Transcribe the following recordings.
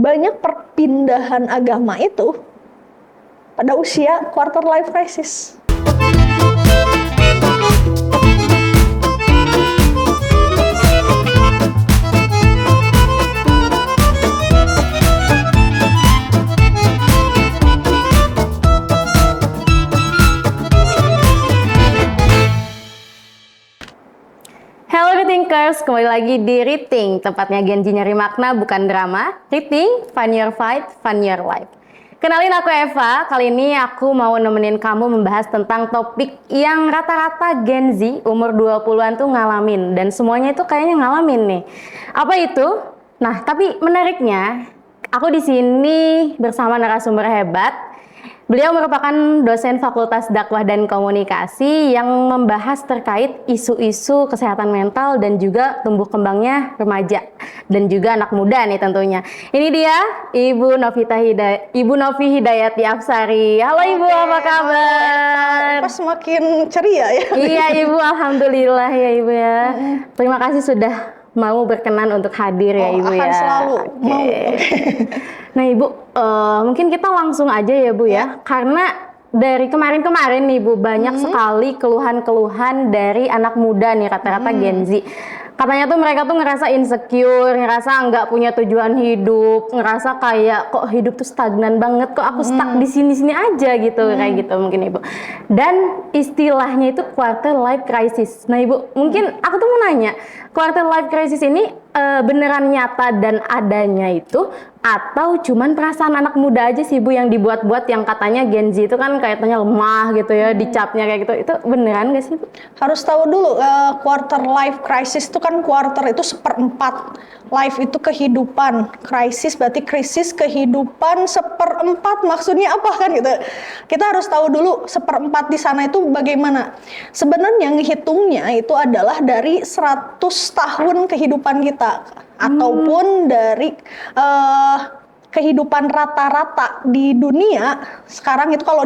banyak perpindahan agama itu pada usia quarter life crisis. Hello Rethinkers, kembali lagi di Rethink, tempatnya Gen Z nyari makna bukan drama. Rethink, fun your fight, fun your life. Kenalin aku Eva, kali ini aku mau nemenin kamu membahas tentang topik yang rata-rata Gen Z umur 20-an tuh ngalamin. Dan semuanya itu kayaknya ngalamin nih. Apa itu? Nah, tapi menariknya, aku di sini bersama narasumber hebat. Beliau merupakan dosen Fakultas Dakwah dan Komunikasi yang membahas terkait isu-isu kesehatan mental dan juga tumbuh kembangnya remaja dan juga anak muda nih tentunya. Ini dia Ibu Novi Hidayati Afsari. Halo Ibu, apa kabar? Pas semakin ceria ya. Iya Ibu, alhamdulillah ya Ibu ya. Terima kasih sudah mau berkenan untuk hadir ya Ibu ya. Akan selalu mau. Nah Ibu, mungkin kita langsung aja ya Bu ya. Karena dari kemarin-kemarin nih Bu, banyak sekali keluhan-keluhan dari anak muda nih rata-rata Gen Z. Katanya tuh mereka tuh ngerasa insecure, ngerasa nggak punya tujuan hidup, ngerasa kayak kok hidup tuh stagnan banget, kok aku stuck di sini-sini aja gitu, kayak gitu mungkin Ibu. Dan istilahnya itu quarter life crisis. Nah Ibu, mungkin aku tuh mau nanya, quarter life crisis ini beneran nyata dan adanya itu atau cuman perasaan anak muda aja sih Bu yang dibuat-buat, yang katanya Gen Z itu kan kayaknya lemah gitu ya, dicapnya kayak gitu. Itu beneran gak sih Bu? Harus tahu dulu quarter life crisis itu kan quarter itu seperempat, life itu kehidupan, crisis berarti krisis kehidupan seperempat, maksudnya apa kan gitu. Kita harus tahu dulu seperempat di sana itu bagaimana. Sebenarnya ngehitungnya itu adalah dari 100 tahun kehidupan kita ataupun dari kehidupan rata-rata di dunia sekarang itu kalau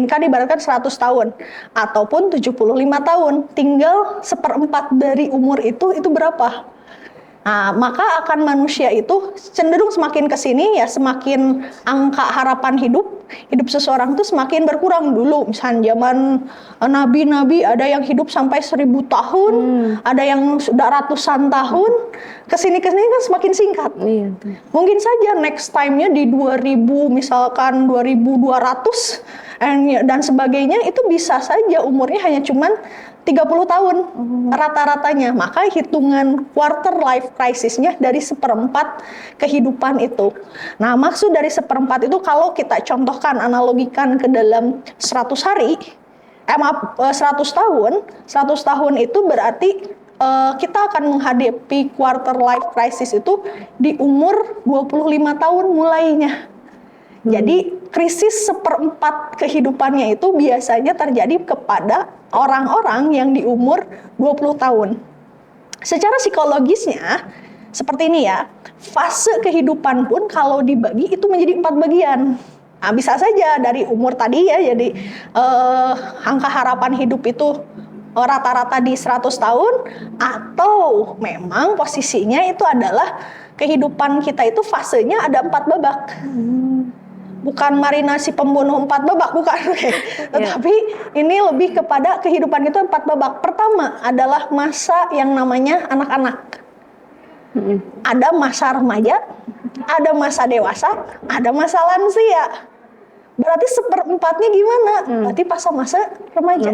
kan ibaratkan 100 tahun ataupun 75 tahun, tinggal seperempat dari umur itu berapa? Nah, maka akan manusia itu cenderung semakin ke sini ya semakin angka harapan hidup seseorang itu semakin berkurang. Dulu misalnya zaman nabi-nabi ada yang hidup sampai 1000 tahun, ada yang sudah ratusan tahun, kesini kan semakin singkat. Iya. Mungkin saja next time-nya di 2000 misalkan 2200 dan sebagainya itu bisa saja umurnya hanya cuman 30 tahun rata-ratanya. Maka hitungan quarter life crisis-nya dari seperempat kehidupan itu. Nah, maksud dari seperempat itu kalau kita contohkan, analogikan ke dalam 100 hari, 100 tahun, 100 tahun itu berarti kita akan menghadapi quarter life crisis itu di umur 25 tahun mulainya. Jadi krisis seperempat kehidupannya itu biasanya terjadi kepada orang-orang yang di umur 20 tahun. Secara psikologisnya seperti ini ya, fase kehidupan pun kalau dibagi itu menjadi 4 bagian. Nah, bisa saja dari umur tadi ya, jadi angka harapan hidup itu rata-rata di 100 tahun, atau memang posisinya itu adalah kehidupan kita itu fasenya ada 4 babak. Bukan marinasi pembunuh 4 babak, bukan. Tetapi ini lebih kepada kehidupan itu 4 babak. Pertama adalah masa yang namanya anak-anak. Ada masa remaja, ada masa dewasa, ada masa lansia. Berarti seperempatnya gimana? Berarti pas masa remaja.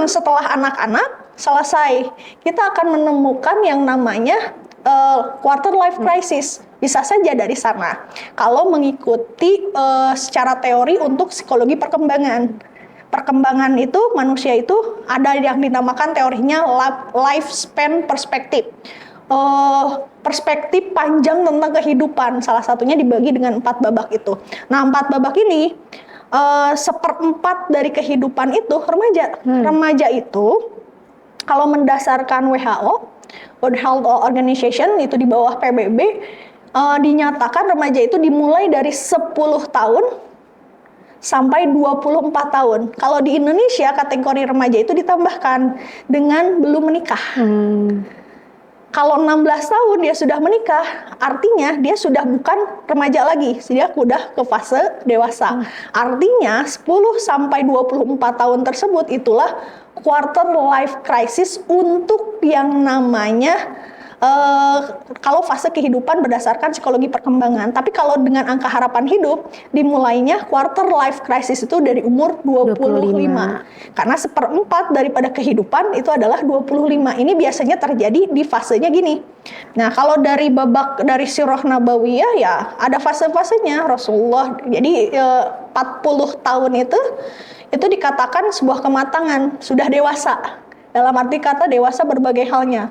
Setelah anak-anak selesai, kita akan menemukan yang namanya quarter life crisis. Bisa saja dari sana. Kalau mengikuti secara teori untuk psikologi perkembangan. Perkembangan itu manusia itu ada yang dinamakan teorinya lifespan perspective. Perspektif panjang tentang kehidupan. Salah satunya dibagi dengan 4 babak itu. Nah, 4 babak ini seperempat dari kehidupan itu remaja. Remaja itu kalau mendasarkan WHO, World Health Organization, itu di bawah PBB, dinyatakan remaja itu dimulai dari 10 tahun sampai 24 tahun. Kalau di Indonesia kategori remaja itu ditambahkan dengan belum menikah. kalau 16 tahun dia sudah menikah, artinya dia sudah bukan remaja lagi, dia udah ke fase dewasa. Artinya 10 sampai 24 tahun tersebut itulah quarter life crisis untuk yang namanya kalau fase kehidupan berdasarkan psikologi perkembangan. Tapi kalau dengan angka harapan hidup, dimulainya quarter life crisis itu dari umur 25. Karena seperempat daripada kehidupan itu adalah 25. Ini biasanya terjadi di fasenya gini. Nah, kalau dari sirah nabawiyah ya ada fase-fasenya Rasulullah. Jadi 40 tahun itu dikatakan sebuah kematangan, sudah dewasa. Dalam arti kata dewasa berbagai halnya.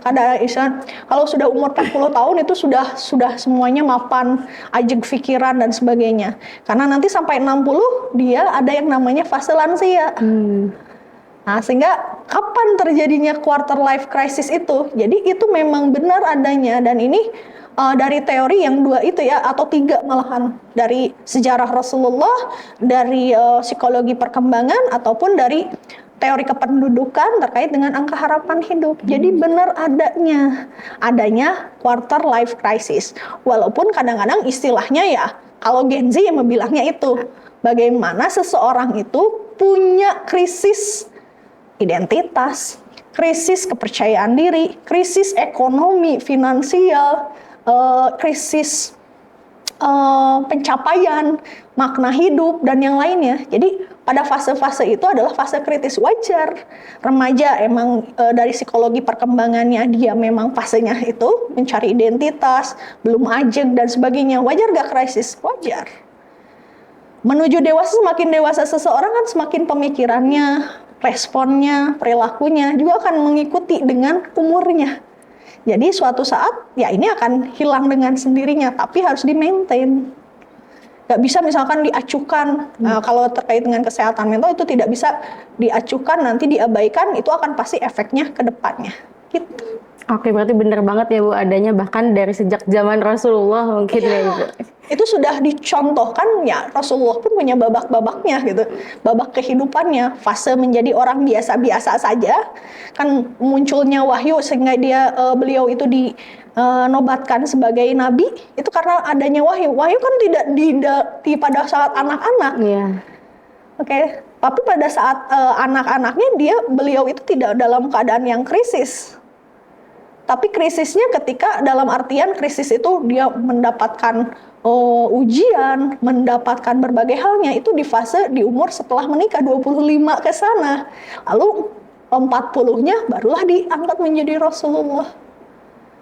Kalau sudah umur 40 tahun itu sudah semuanya mapan, ajeg pikiran dan sebagainya. Karena nanti sampai 60 dia ada yang namanya fase lansia. Nah, sehingga kapan terjadinya quarter life crisis itu? Jadi itu memang benar adanya, dan ini dari teori yang 2 itu ya, atau 3 malahan, dari sejarah Rasulullah, dari psikologi perkembangan, ataupun dari teori kependudukan terkait dengan angka harapan hidup. Jadi benar adanya quarter life crisis. Walaupun kadang-kadang istilahnya ya, kalau Gen Z yang membilangnya itu, bagaimana seseorang itu punya krisis identitas, krisis kepercayaan diri, krisis ekonomi, finansial, krisis pencapaian, makna hidup, dan yang lainnya. Jadi pada fase-fase itu adalah fase kritis. Wajar remaja emang dari psikologi perkembangannya dia memang fasenya itu mencari identitas, belum ajeg dan sebagainya. Wajar gak krisis? Wajar. Menuju dewasa, semakin dewasa seseorang kan semakin pemikirannya, responnya, perilakunya juga akan mengikuti dengan umurnya. Jadi suatu saat ya ini akan hilang dengan sendirinya, tapi harus di-maintain. Gak bisa misalkan diacukan. Kalau terkait dengan kesehatan mental itu tidak bisa diacukan, nanti diabaikan, itu akan pasti efeknya ke depannya. Gitu. Oke, berarti benar banget ya Bu, adanya bahkan dari sejak zaman Rasulullah mungkin ya Ibu. Itu sudah dicontohkan ya, Rasulullah pun punya babak-babaknya gitu. Babak kehidupannya, fase menjadi orang biasa-biasa saja, kan munculnya wahyu sehingga beliau itu dinobatkan sebagai nabi, itu karena adanya wahyu. Wahyu kan tidak pada saat anak-anak. Iya. Oke, tapi pada saat anak-anaknya beliau itu tidak dalam keadaan yang krisis. Tapi krisisnya ketika dalam artian krisis itu dia mendapatkan ujian, mendapatkan berbagai halnya, itu di fase di umur setelah menikah 25 ke sana. Lalu 40-nya barulah diangkat menjadi Rasulullah.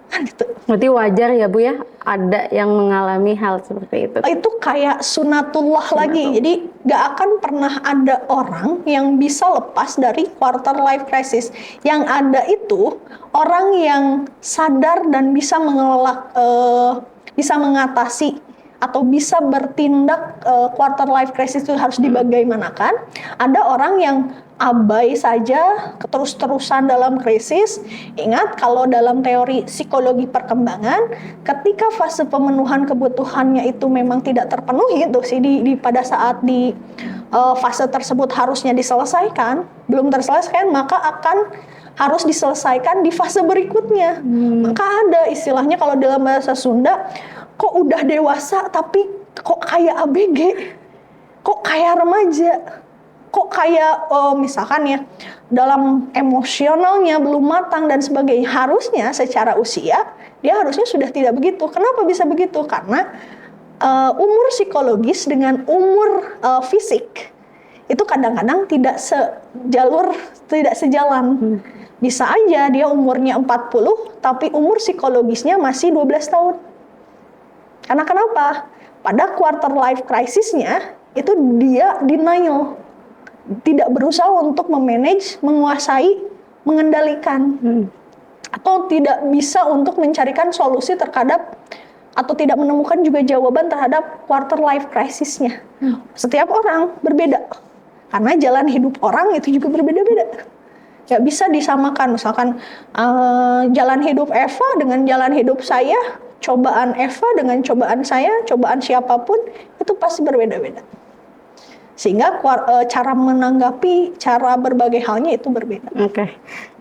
Kan gitu. Berarti wajar ya Bu ya, ada yang mengalami hal seperti itu. Itu kayak sunatullah lagi. Jadi gak akan pernah ada orang yang bisa lepas dari quarter life crisis. Yang ada itu orang yang sadar dan bisa mengelola, bisa mengatasi atau bisa bertindak quarter life crisis itu harus dibagaimanakan. Ada orang yang abai saja, terus-terusan dalam krisis. Ingat, kalau dalam teori psikologi perkembangan, ketika fase pemenuhan kebutuhannya itu memang tidak terpenuhi, tuh sih pada saat di fase tersebut harusnya diselesaikan, belum terselesaikan, maka akan harus diselesaikan di fase berikutnya. Maka ada istilahnya kalau dalam bahasa Sunda, kok udah dewasa tapi kok kayak ABG, kok kayak remaja, kok kayak misalkan ya dalam emosionalnya belum matang dan sebagainya. Harusnya secara usia dia harusnya sudah tidak begitu. Kenapa bisa begitu? Karena umur psikologis dengan umur fisik itu kadang-kadang tidak sejalan. Bisa aja dia umurnya 40 tapi umur psikologisnya masih 12 tahun. Karena kenapa? Pada quarter life crisis-nya itu dia denial. Tidak berusaha untuk memanage, menguasai, mengendalikan. Atau tidak bisa untuk mencarikan solusi terhadap, atau tidak menemukan juga jawaban terhadap quarter life crisis-nya. Setiap orang berbeda. Karena jalan hidup orang itu juga berbeda-beda. Gak bisa disamakan. Misalkan jalan hidup Eva dengan jalan hidup saya, cobaan Eva dengan cobaan saya, cobaan siapapun, itu pasti berbeda-beda. Sehingga cara menanggapi, cara berbagai halnya itu berbeda. Oke.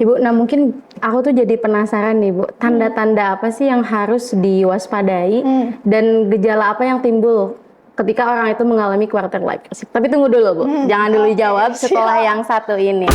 Ibu, nah mungkin Aku tuh jadi penasaran nih Bu, tanda-tanda apa sih yang harus diwaspadai dan gejala apa yang timbul ketika orang itu mengalami quarter life crisis? Tapi tunggu dulu Bu, jangan dulu jawab setelah siap. yang satu ini.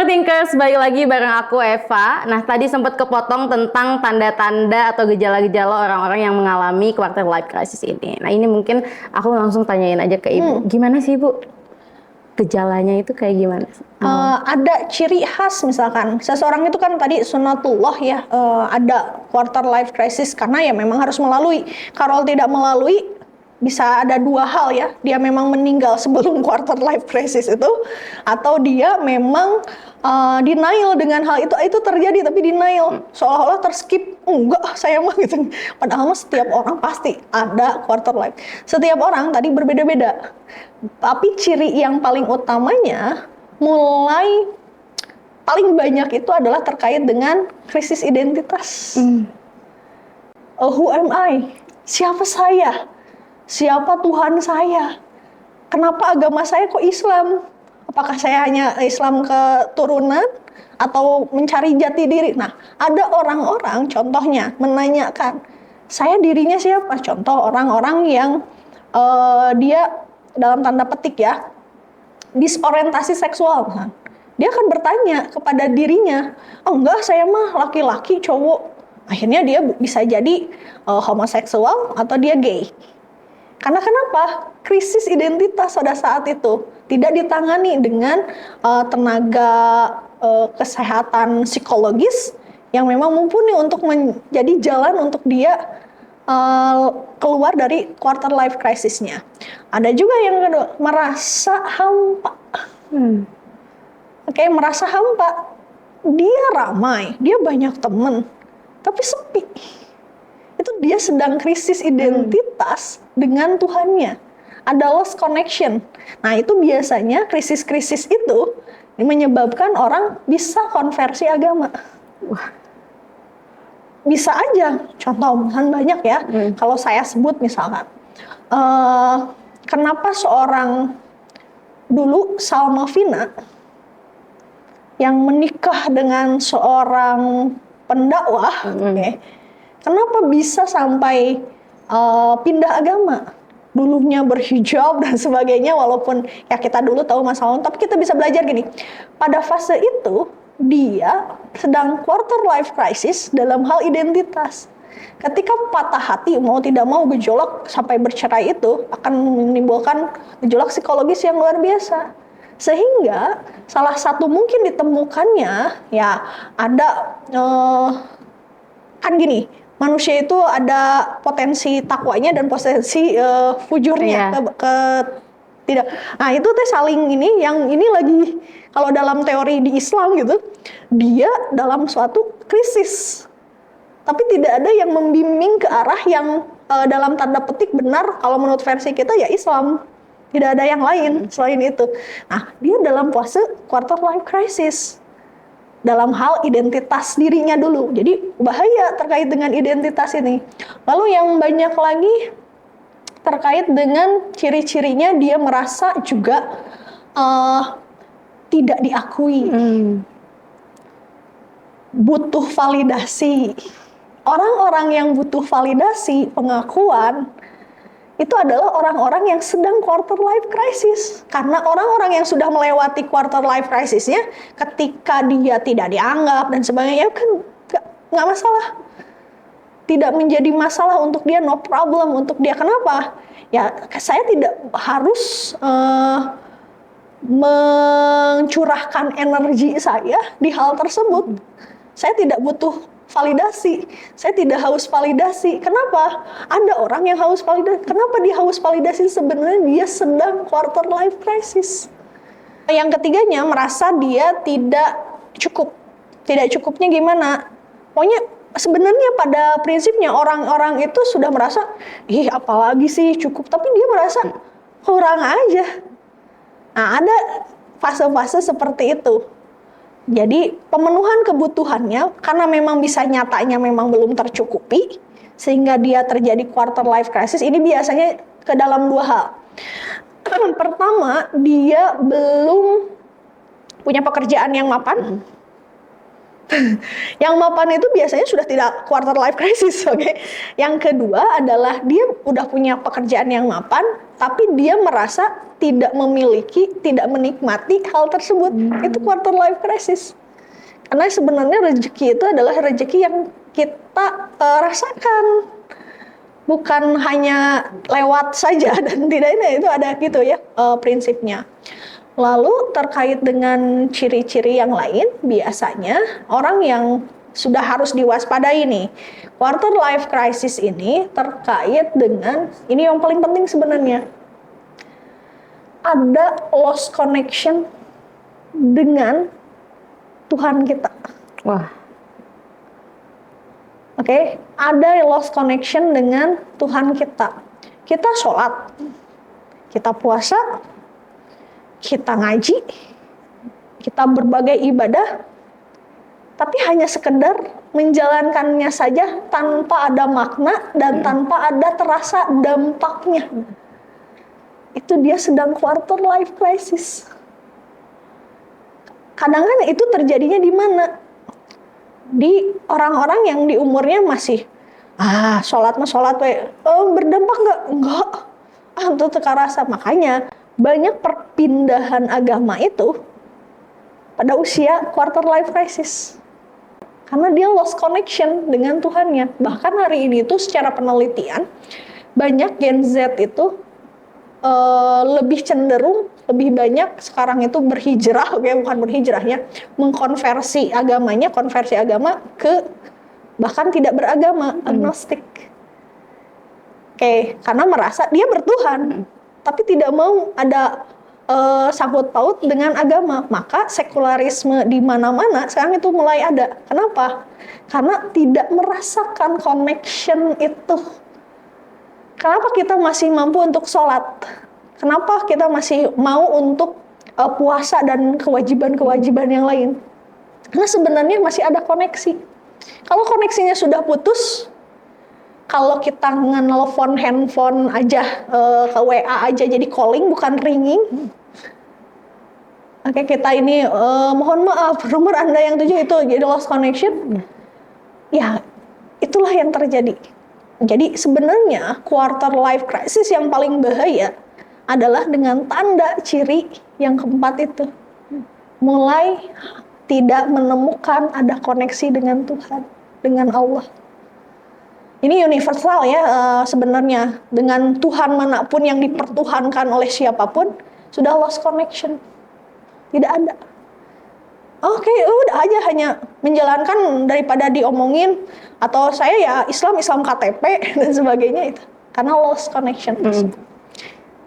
Thinkers, balik lagi bareng aku Eva. Nah, tadi sempat kepotong tentang tanda-tanda atau gejala-gejala orang-orang yang mengalami quarter life crisis ini. Nah, ini mungkin aku langsung tanyain aja ke Ibu. Gimana sih Bu? Gejalanya itu kayak gimana? Ada ciri khas misalkan seseorang itu kan tadi sunatullah ya, ada quarter life crisis karena ya memang harus melalui. Kalau tidak melalui bisa ada dua hal ya, dia memang meninggal sebelum quarter life crisis itu, atau dia memang denial dengan hal itu terjadi tapi denial, seolah-olah terskip, enggak saya mah gitu. Padahal setiap orang pasti ada quarter life. Setiap orang tadi berbeda-beda. Tapi ciri yang paling utamanya mulai paling banyak itu adalah terkait dengan krisis identitas. Who am I? Siapa saya? Siapa Tuhan saya? Kenapa agama saya kok Islam? Apakah saya hanya Islam keturunan atau mencari jati diri? Nah, ada orang-orang contohnya menanyakan, saya dirinya siapa? Contoh orang-orang yang dia dalam tanda petik ya, disorientasi seksual. Nah, dia akan bertanya kepada dirinya, oh enggak saya mah laki-laki cowok. Akhirnya dia bisa jadi homoseksual atau dia gay. Karena kenapa? Krisis identitas pada saat itu tidak ditangani dengan tenaga kesehatan psikologis yang memang mumpuni untuk menjadi jalan untuk dia keluar dari quarter life crisis-nya. Ada juga yang kedua, merasa hampa. Oke, merasa hampa. Dia ramai, dia banyak teman, tapi sepi. Itu dia sedang krisis identitas dengan Tuhannya. Ada lost connection. Nah, itu biasanya krisis-krisis itu menyebabkan orang bisa konversi agama. Wah. Bisa aja. Contoh kan banyak ya. Kalau saya sebut misalkan, kenapa seorang dulu Salma Vina yang menikah dengan seorang pendakwah, okay, kenapa bisa sampai pindah agama? Dulunya berhijab dan sebagainya, walaupun ya kita dulu tahu masalah, tapi kita bisa belajar gini. Pada fase itu, dia sedang quarter life crisis dalam hal identitas. Ketika patah hati, mau tidak mau gejolak sampai bercerai itu akan menimbulkan gejolak psikologis yang luar biasa. Sehingga salah satu mungkin ditemukannya, ya ada, kan gini, manusia itu ada potensi takwanya dan potensi fujurnya, tidak. Nah itu teh saling ini, yang ini lagi kalau dalam teori di Islam gitu, dia dalam suatu krisis, tapi tidak ada yang membimbing ke arah yang dalam tanda petik benar. Kalau menurut versi kita ya Islam, tidak ada yang lain selain itu. Nah dia dalam fase quarter life crisis dalam hal identitas dirinya dulu. Jadi bahaya terkait dengan identitas ini. Lalu yang banyak lagi terkait dengan ciri-cirinya, dia merasa juga tidak diakui. Butuh validasi. Orang-orang yang butuh validasi, pengakuan, itu adalah orang-orang yang sedang quarter life crisis. Karena orang-orang yang sudah melewati quarter life crisisnya, ketika dia tidak dianggap dan sebagainya, kan nggak masalah. Tidak menjadi masalah untuk dia, no problem untuk dia. Kenapa? Ya, saya tidak harus mencurahkan energi saya di hal tersebut. Saya tidak butuh validasi, saya tidak haus validasi. Kenapa? Ada orang yang haus validasi. Kenapa dia haus validasi? Sebenarnya dia sedang quarter life crisis. Yang ketiganya, merasa dia tidak cukup. Tidak cukupnya gimana? Pokoknya sebenarnya pada prinsipnya orang-orang itu sudah merasa, ih apalagi sih cukup, tapi dia merasa kurang aja. Nah, ada fase-fase seperti itu. Jadi pemenuhan kebutuhannya karena memang bisa nyatanya memang belum tercukupi sehingga dia terjadi quarter life crisis. Ini biasanya ke dalam dua hal. Pertama, dia belum punya pekerjaan yang mapan. Yang mapan itu biasanya sudah tidak quarter life crisis, oke? Yang kedua adalah dia udah punya pekerjaan yang mapan, tapi dia merasa tidak memiliki, tidak menikmati hal tersebut. Itu quarter life crisis. Karena sebenarnya rezeki itu adalah rezeki yang kita rasakan, bukan hanya lewat saja dan tidak ini itu ada gitu ya prinsipnya. Lalu terkait dengan ciri-ciri yang lain, biasanya orang yang sudah harus diwaspadai nih, quarter life crisis ini terkait dengan, ini yang paling penting sebenarnya, ada lost connection dengan Tuhan kita. Wah. Oke, ada lost connection dengan Tuhan kita. Kita sholat, kita puasa, kita ngaji, kita berbagai ibadah, tapi hanya sekedar menjalankannya saja tanpa ada makna dan tanpa ada terasa dampaknya. Itu dia sedang quarter life crisis. Kadang-kadang itu terjadinya di mana? Di orang-orang yang di umurnya masih sholat mah sholat berdampak nggak? Enggak. Itu teka rasa. Makanya banyak perpindahan agama itu pada usia quarter life crisis. Karena dia lost connection dengan Tuhannya. Bahkan hari ini tuh secara penelitian, banyak Gen Z itu lebih cenderung, lebih banyak sekarang itu berhijrah, bukan berhijrah ya, mengkonversi agamanya, konversi agama ke bahkan tidak beragama, agnostik. Oke, karena merasa dia bertuhan, tapi tidak mau ada sangkut paut dengan agama. Maka sekularisme di mana-mana sekarang itu mulai ada. Kenapa? Karena tidak merasakan connection itu. Kenapa kita masih mampu untuk sholat? Kenapa kita masih mau untuk puasa dan kewajiban-kewajiban yang lain? Karena sebenarnya masih ada koneksi. Kalau koneksinya sudah putus, kalau kita nge-nelfon handphone aja, ke WA aja jadi calling bukan ringing. Oke, kita ini mohon maaf, nomor Anda yang 7 itu jadi lost connection. Ya, itulah yang terjadi. Jadi sebenarnya quarter life crisis yang paling bahaya adalah dengan tanda ciri yang keempat itu. Mulai tidak menemukan ada koneksi dengan Tuhan, dengan Allah. Ini universal ya sebenarnya. Dengan Tuhan manapun yang dipertuhankan oleh siapapun, sudah lost connection. Tidak ada. Oke, udah aja hanya menjalankan daripada diomongin, atau saya ya Islam KTP dan sebagainya itu. Karena lost connection.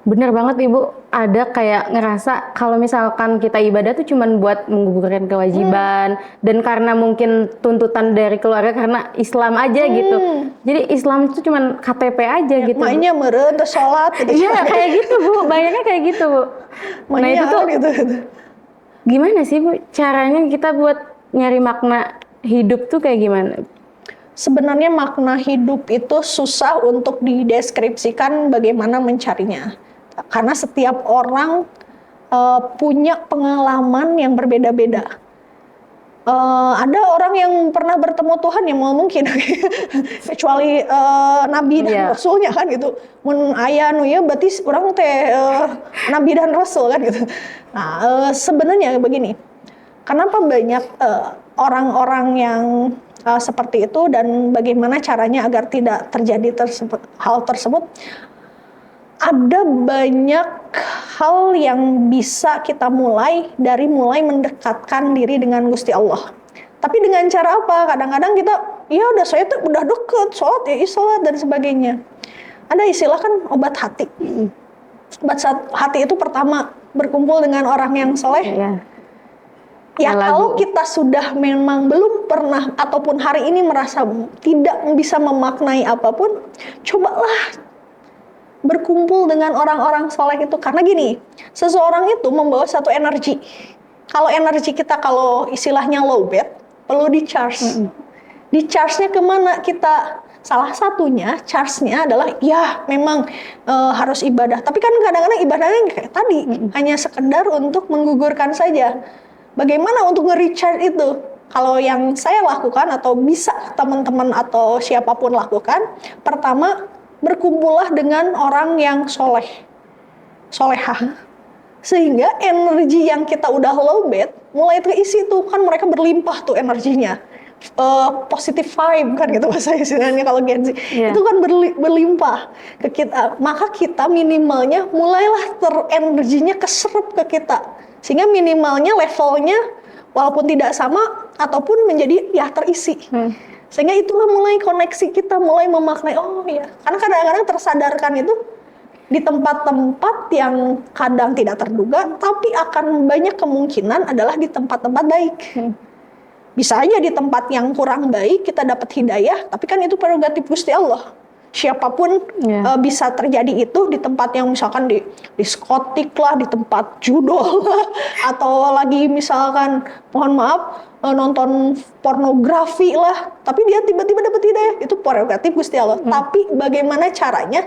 Bener banget Ibu, ada kayak ngerasa kalau misalkan kita ibadah tuh cuman buat menggugurkan kewajiban, dan karena mungkin tuntutan dari keluarga karena Islam aja gitu. Jadi Islam itu cuman KTP aja ya, gitu. Mainnya meren, terus sholat. Iya kayak gitu Bu, bayangnya kayak gitu Bu. Nah itu tuh gitu. Gimana sih Bu caranya kita buat nyari makna hidup tuh kayak gimana? Sebenarnya makna hidup itu susah untuk dideskripsikan bagaimana mencarinya. Karena setiap orang punya pengalaman yang berbeda-beda. Ada orang yang pernah bertemu Tuhan yang mungkin kecuali nabi dan rasulnya kan gitu. Mun aya nu ya berarti orang teh nabi dan rasul kan gitu. Nah, sebenarnya begini. Kenapa banyak orang-orang yang seperti itu dan bagaimana caranya agar tidak terjadi hal tersebut? Ada banyak hal yang bisa kita mulai mendekatkan diri dengan Gusti Allah. Tapi dengan cara apa? Kadang-kadang kita, ya udah saya tuh udah deket, sholat dan sebagainya. Ada istilah kan obat hati. Obat hati itu pertama berkumpul dengan orang yang soleh. Ya kalau kita sudah memang belum pernah ataupun hari ini merasa tidak bisa memaknai apapun, cobalah berkumpul dengan orang-orang soleh itu. Karena gini, seseorang itu membawa satu energi. kalau energi kita, kalau istilahnya low bed, perlu di charge. Di charge-nya kemana kita? Salah satunya charge-nya adalah ya memang harus ibadah. Tapi kan kadang-kadang ibadahnya kayak tadi hanya sekedar untuk menggugurkan saja. Bagaimana untuk nge-recharge itu? Kalau yang saya lakukan atau bisa teman-teman atau siapapun lakukan, pertama berkumpullah dengan orang yang solehah. Sehingga energi yang kita udah low bed mulai terisi tuh, kan mereka berlimpah tuh energinya. Positive vibe kan gitu bahasa istilahnya kalau Gen Z. Itu kan berlimpah ke kita. Maka kita minimalnya mulailah energinya keserap ke kita. Sehingga minimalnya levelnya walaupun tidak sama ataupun menjadi ya terisi. Sehingga itulah mulai koneksi kita mulai memaknai, oh ya. Karena kadang-kadang tersadarkan itu di tempat-tempat yang kadang tidak terduga, tapi akan banyak kemungkinan adalah di tempat-tempat baik. Bisa aja di tempat yang kurang baik kita dapat hidayah, tapi kan itu prerogatif Gusti Allah. Siapapun bisa terjadi itu di tempat yang misalkan di diskotik lah, di tempat judo lah, atau lagi misalkan mohon maaf nonton pornografi lah, tapi dia tiba-tiba dapat hidayah, itu prerogatif Gusti Allah. Tapi bagaimana caranya?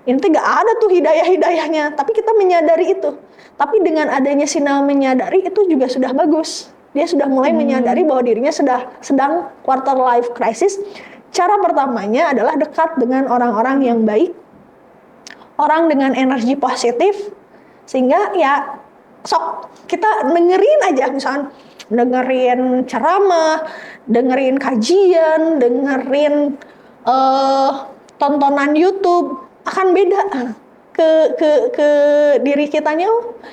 Ini gak ada tuh hidayah-hidayahnya, tapi kita menyadari itu. Tapi dengan adanya Sina menyadari itu juga sudah bagus. Dia sudah mulai menyadari bahwa dirinya sedang quarter life crisis. Cara pertamanya adalah dekat dengan orang-orang yang baik, orang dengan energi positif, sehingga ya sok kita dengerin aja, misalkan dengerin ceramah, dengerin kajian, dengerin tontonan YouTube, akan beda ke diri kitanya.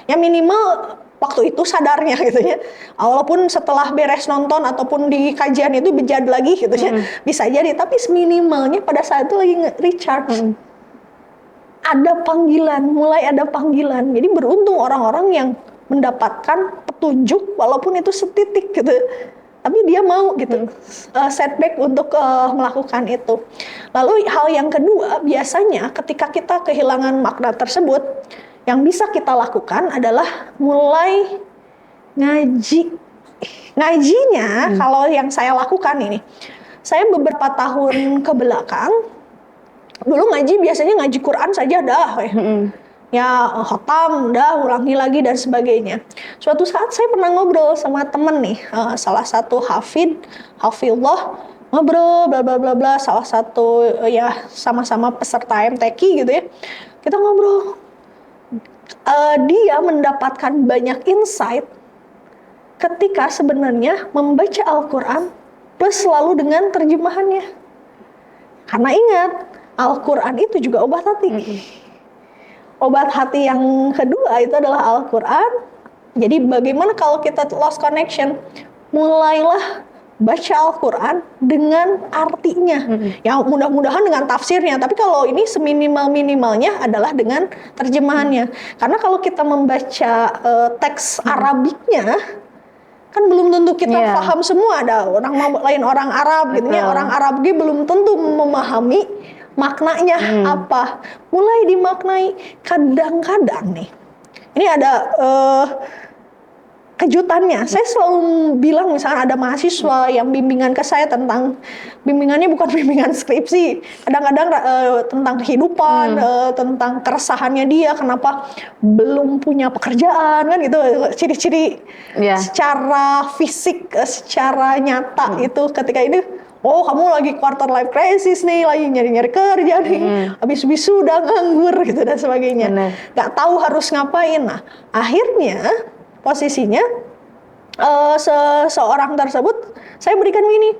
Ya minimal waktu itu sadarnya gitu ya. Walaupun setelah beres nonton ataupun di kajian itu bejat lagi gitu ya. Bisa jadi, tapi minimalnya pada saat itu lagi recharge. Ada panggilan, mulai ada panggilan. Jadi beruntung orang-orang yang mendapatkan petunjuk walaupun itu setitik gitu. Tapi dia mau gitu setback untuk melakukan itu. Lalu hal yang kedua, biasanya ketika kita kehilangan makna tersebut, yang bisa kita lakukan adalah mulai ngaji. Ngajinya kalau yang saya lakukan ini, saya beberapa tahun ke belakang, dulu ngaji biasanya ngaji Quran saja dah. Ya khatam, dah ulangi lagi dan sebagainya. Suatu saat saya pernah ngobrol sama temen nih, salah satu hafidhullah, ngobrol bla bla bla bla, salah satu ya sama-sama peserta MTQ gitu ya. Kita ngobrol. Dia mendapatkan banyak insight ketika sebenarnya membaca Al-Quran plus selalu dengan terjemahannya. Karena ingat, Al-Quran itu juga obat hati. Obat hati yang kedua itu adalah Al-Quran. Jadi bagaimana kalau kita lost connection? Mulailah baca Al-Quran dengan artinya. Ya mudah-mudahan dengan tafsirnya. Tapi kalau ini seminimal-minimalnya adalah dengan terjemahannya. Karena kalau kita membaca teks Arabiknya, kan belum tentu kita paham semua. Ada orang lain orang Arab gitu ya. Orang Arab belum tentu memahami maknanya apa. Mulai dimaknai. Kadang-kadang nih, ini ada kejutannya. Saya selalu bilang misalnya ada mahasiswa yang bimbingan ke saya tentang, bimbingannya bukan bimbingan skripsi, kadang-kadang tentang kehidupan, tentang keresahannya dia kenapa belum punya pekerjaan kan gitu, ciri-ciri secara fisik, secara nyata itu ketika ini, oh kamu lagi quarter life crisis nih, lagi nyari-nyari kerja nih, habis wisuda nganggur gitu dan sebagainya, nggak tahu harus ngapain. Nah akhirnya posisinya seorang tersebut saya berikan ini,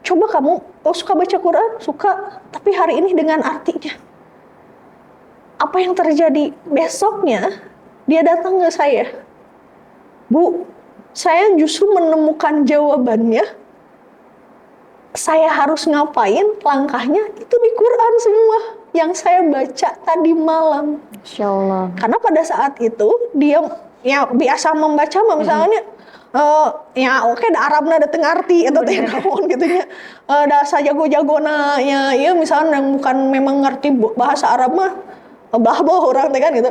coba kamu suka baca Quran, suka, tapi hari ini dengan artinya. Apa yang terjadi? Besoknya dia datang ke saya, Bu, saya justru menemukan jawabannya. Saya harus ngapain, langkahnya itu di Quran semua yang saya baca tadi malam. Insya Allah. Karena pada saat itu dia ya biasa membaca misalnya ya oke da Arabna da teu ngarti eta teh naon gitu nya. Da sajago-jagona ya misalnya yang bukan memang ngerti bahasa Arab mah bah-bah orang teh kan gitu.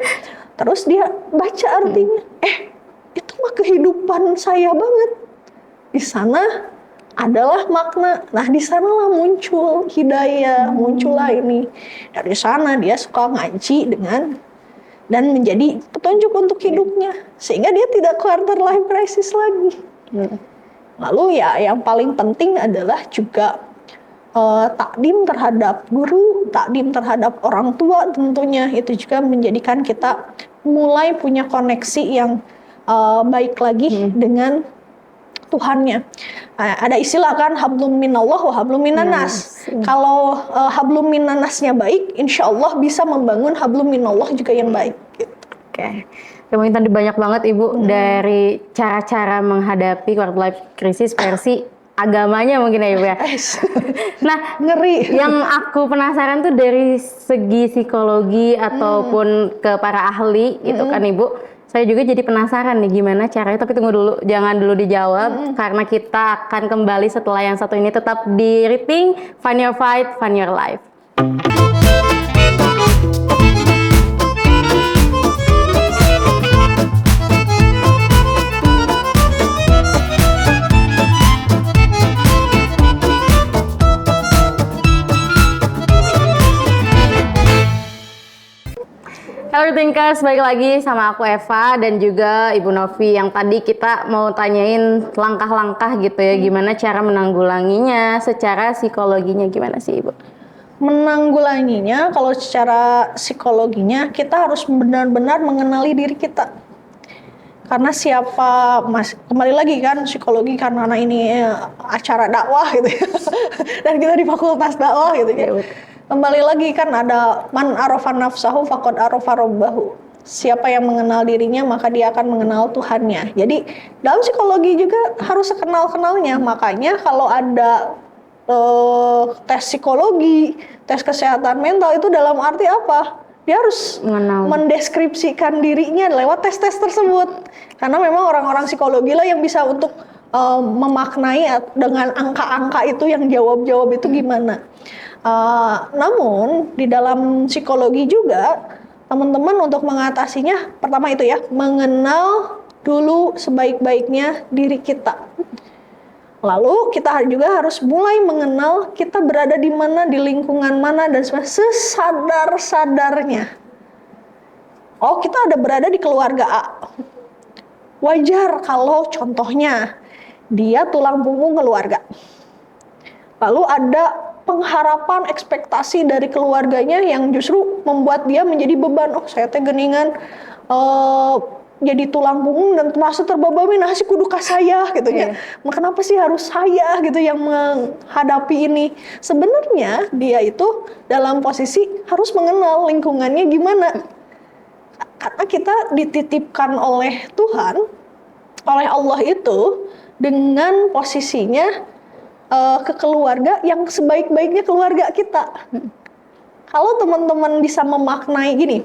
Terus dia baca artinya. Itu mah kehidupan saya banget. Di sana adalah makna. Nah, di sanalah muncul hidayah, muncullah ini. Dari sana dia suka ngaji dan menjadi petunjuk untuk hidupnya, sehingga dia tidak quarter life crisis lagi. Lalu ya yang paling penting adalah juga takdim terhadap guru, takdim terhadap orang tua tentunya. Itu juga menjadikan kita mulai punya koneksi yang baik lagi dengan Tuhannya. Ada istilah kan, hablum minallah wa hablum minannas. Kalau hablum minannasnya baik, insya Allah bisa membangun hablum minallah juga yang baik. Gitu. Oke. Ya mungkin tadi banyak banget Ibu dari cara-cara menghadapi quarter life crisis versi agamanya mungkin ya Ibu ya. Nah, Ngeri. yang aku penasaran tuh dari segi psikologi ataupun ke para ahli gitu kan Ibu. Saya juga jadi penasaran nih gimana caranya, tapi tunggu dulu, jangan dulu dijawab karena kita akan kembali setelah yang satu ini. Tetap di Rethink, Find Your Fight, Find Your Life. Halo Thinkers, balik lagi sama aku Eva dan juga Ibu Novi. Yang tadi kita mau tanyain langkah-langkah gitu ya, gimana cara menanggulanginya, secara psikologinya gimana sih Ibu? Menanggulanginya, kalau secara psikologinya kita harus benar-benar mengenali diri kita. Karena siapa, kembali lagi kan psikologi karena ini acara dakwah gitu ya. Dan kita di fakultas dakwah gitu ya. Kembali lagi kan ada man arafa nafsahu faqad arafa rabbahu. Siapa yang mengenal dirinya maka dia akan mengenal Tuhannya. Jadi dalam psikologi juga harus sekenal-kenalnya. Makanya kalau ada tes psikologi, tes kesehatan mental itu dalam arti apa? Dia harus mendeskripsikan dirinya lewat tes-tes tersebut. Karena memang orang-orang psikologi lah yang bisa untuk memaknai dengan angka-angka itu, yang jawab-jawab itu gimana. Namun di dalam psikologi juga teman-teman untuk mengatasinya, pertama itu ya, mengenal dulu sebaik-baiknya diri kita. Lalu kita juga harus mulai mengenal kita berada di mana, di lingkungan mana, dan sesadar-sadarnya. Oh, kita ada berada di keluarga A. Wajar kalau contohnya dia tulang punggung keluarga. Lalu ada pengharapan, ekspektasi dari keluarganya yang justru membuat dia menjadi beban. Oh, saya teh geningan jadi tulang punggung dan merasa terbebani, nah si kudu ka saya gitu ya. Kenapa sih harus saya gitu yang menghadapi ini? Sebenarnya dia itu dalam posisi harus mengenal lingkungannya gimana. Karena kita dititipkan oleh Tuhan, oleh Allah itu dengan posisinya ke keluarga yang sebaik-baiknya keluarga kita. Kalau teman-teman bisa memaknai gini,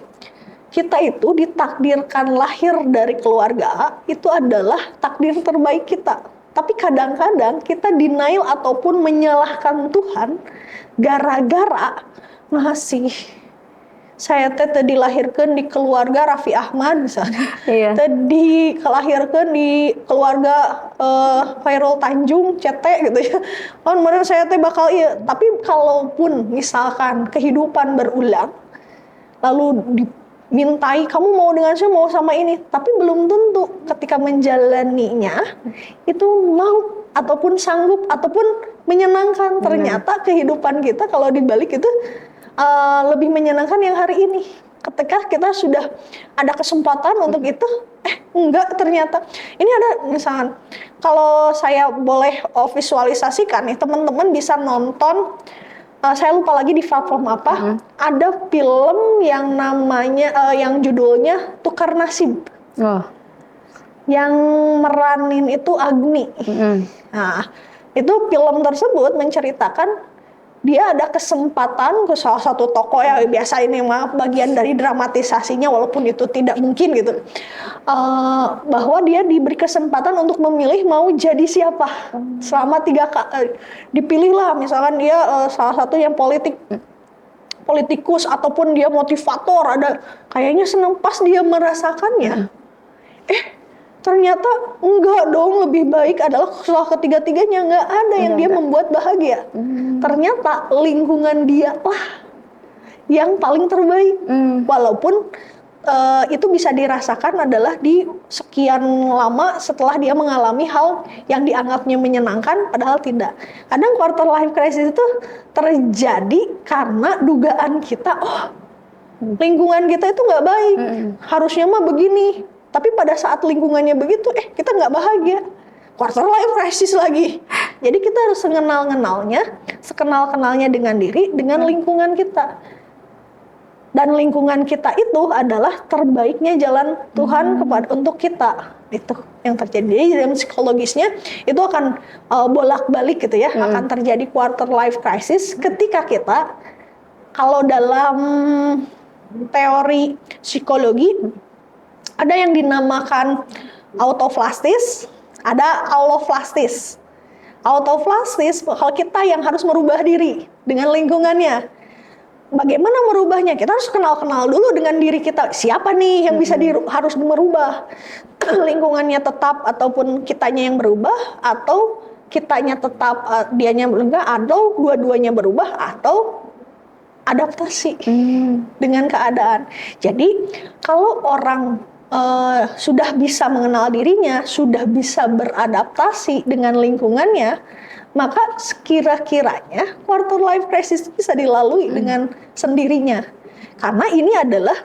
kita itu ditakdirkan lahir dari keluarga A, itu adalah takdir terbaik kita. Tapi kadang-kadang kita denial ataupun menyalahkan Tuhan gara-gara masih saya tadi dilahirkan di keluarga Raffi Ahmad misalnya. Tadi kelahirkan di keluarga Khairul Tanjung, CT gitu ya. Oh, kemudian saya bakal iya. Tapi kalaupun misalkan kehidupan berulang, lalu dimintai kamu mau dengan saya, mau sama ini, tapi belum tentu ketika menjalaninya itu mau ataupun sanggup ataupun menyenangkan. Ternyata kehidupan kita kalau dibalik itu lebih menyenangkan yang hari ini. Ketika kita sudah ada kesempatan untuk itu, enggak ternyata. Ini ada misalkan, kalau saya boleh visualisasikan nih, teman-teman bisa nonton, saya lupa lagi di platform apa, ada film yang namanya, yang judulnya Tukar Nasib. Yang meranin itu Agni. Nah, itu film tersebut menceritakan dia ada kesempatan ke salah satu tokoh ya, biasa ini mah bagian dari dramatisasinya walaupun itu tidak mungkin gitu, bahwa dia diberi kesempatan untuk memilih mau jadi siapa selama 3 kali. Dipilihlah misalkan dia salah satu yang politikus ataupun dia motivator, ada kayaknya senang. Pas dia merasakannya, Ternyata enggak dong, lebih baik adalah setelah ketiga-tiganya nggak ada yang dia membuat bahagia. Ternyata lingkungan dia lah yang paling terbaik. Walaupun itu bisa dirasakan adalah di sekian lama setelah dia mengalami hal yang dianggapnya menyenangkan, padahal tidak. Kadang quarter life crisis itu terjadi karena dugaan kita, lingkungan kita itu nggak baik, harusnya mah begini. Tapi pada saat lingkungannya begitu, kita nggak bahagia. Quarter life crisis lagi. Jadi kita harus sekenal-kenalnya dengan diri, dengan lingkungan kita. Dan lingkungan kita itu adalah terbaiknya jalan Tuhan untuk kita. Itu yang terjadi. Jadi dalam psikologisnya itu akan bolak-balik gitu ya. Akan terjadi quarter life crisis ketika kita, kalau dalam teori psikologi, ada yang dinamakan autoplastis, ada alloplastis. Autoplastis, kalau kita yang harus merubah diri dengan lingkungannya. Bagaimana merubahnya? Kita harus kenal-kenal dulu dengan diri kita. Siapa nih yang bisa harus merubah? Lingkungannya tetap ataupun kitanya yang berubah, atau kitanya tetap dianya berubah, atau dua-duanya berubah, atau adaptasi dengan keadaan. Jadi kalau orang sudah bisa mengenal dirinya, sudah bisa beradaptasi dengan lingkungannya, maka kira-kiranya quarter life crisis bisa dilalui dengan sendirinya. Karena ini adalah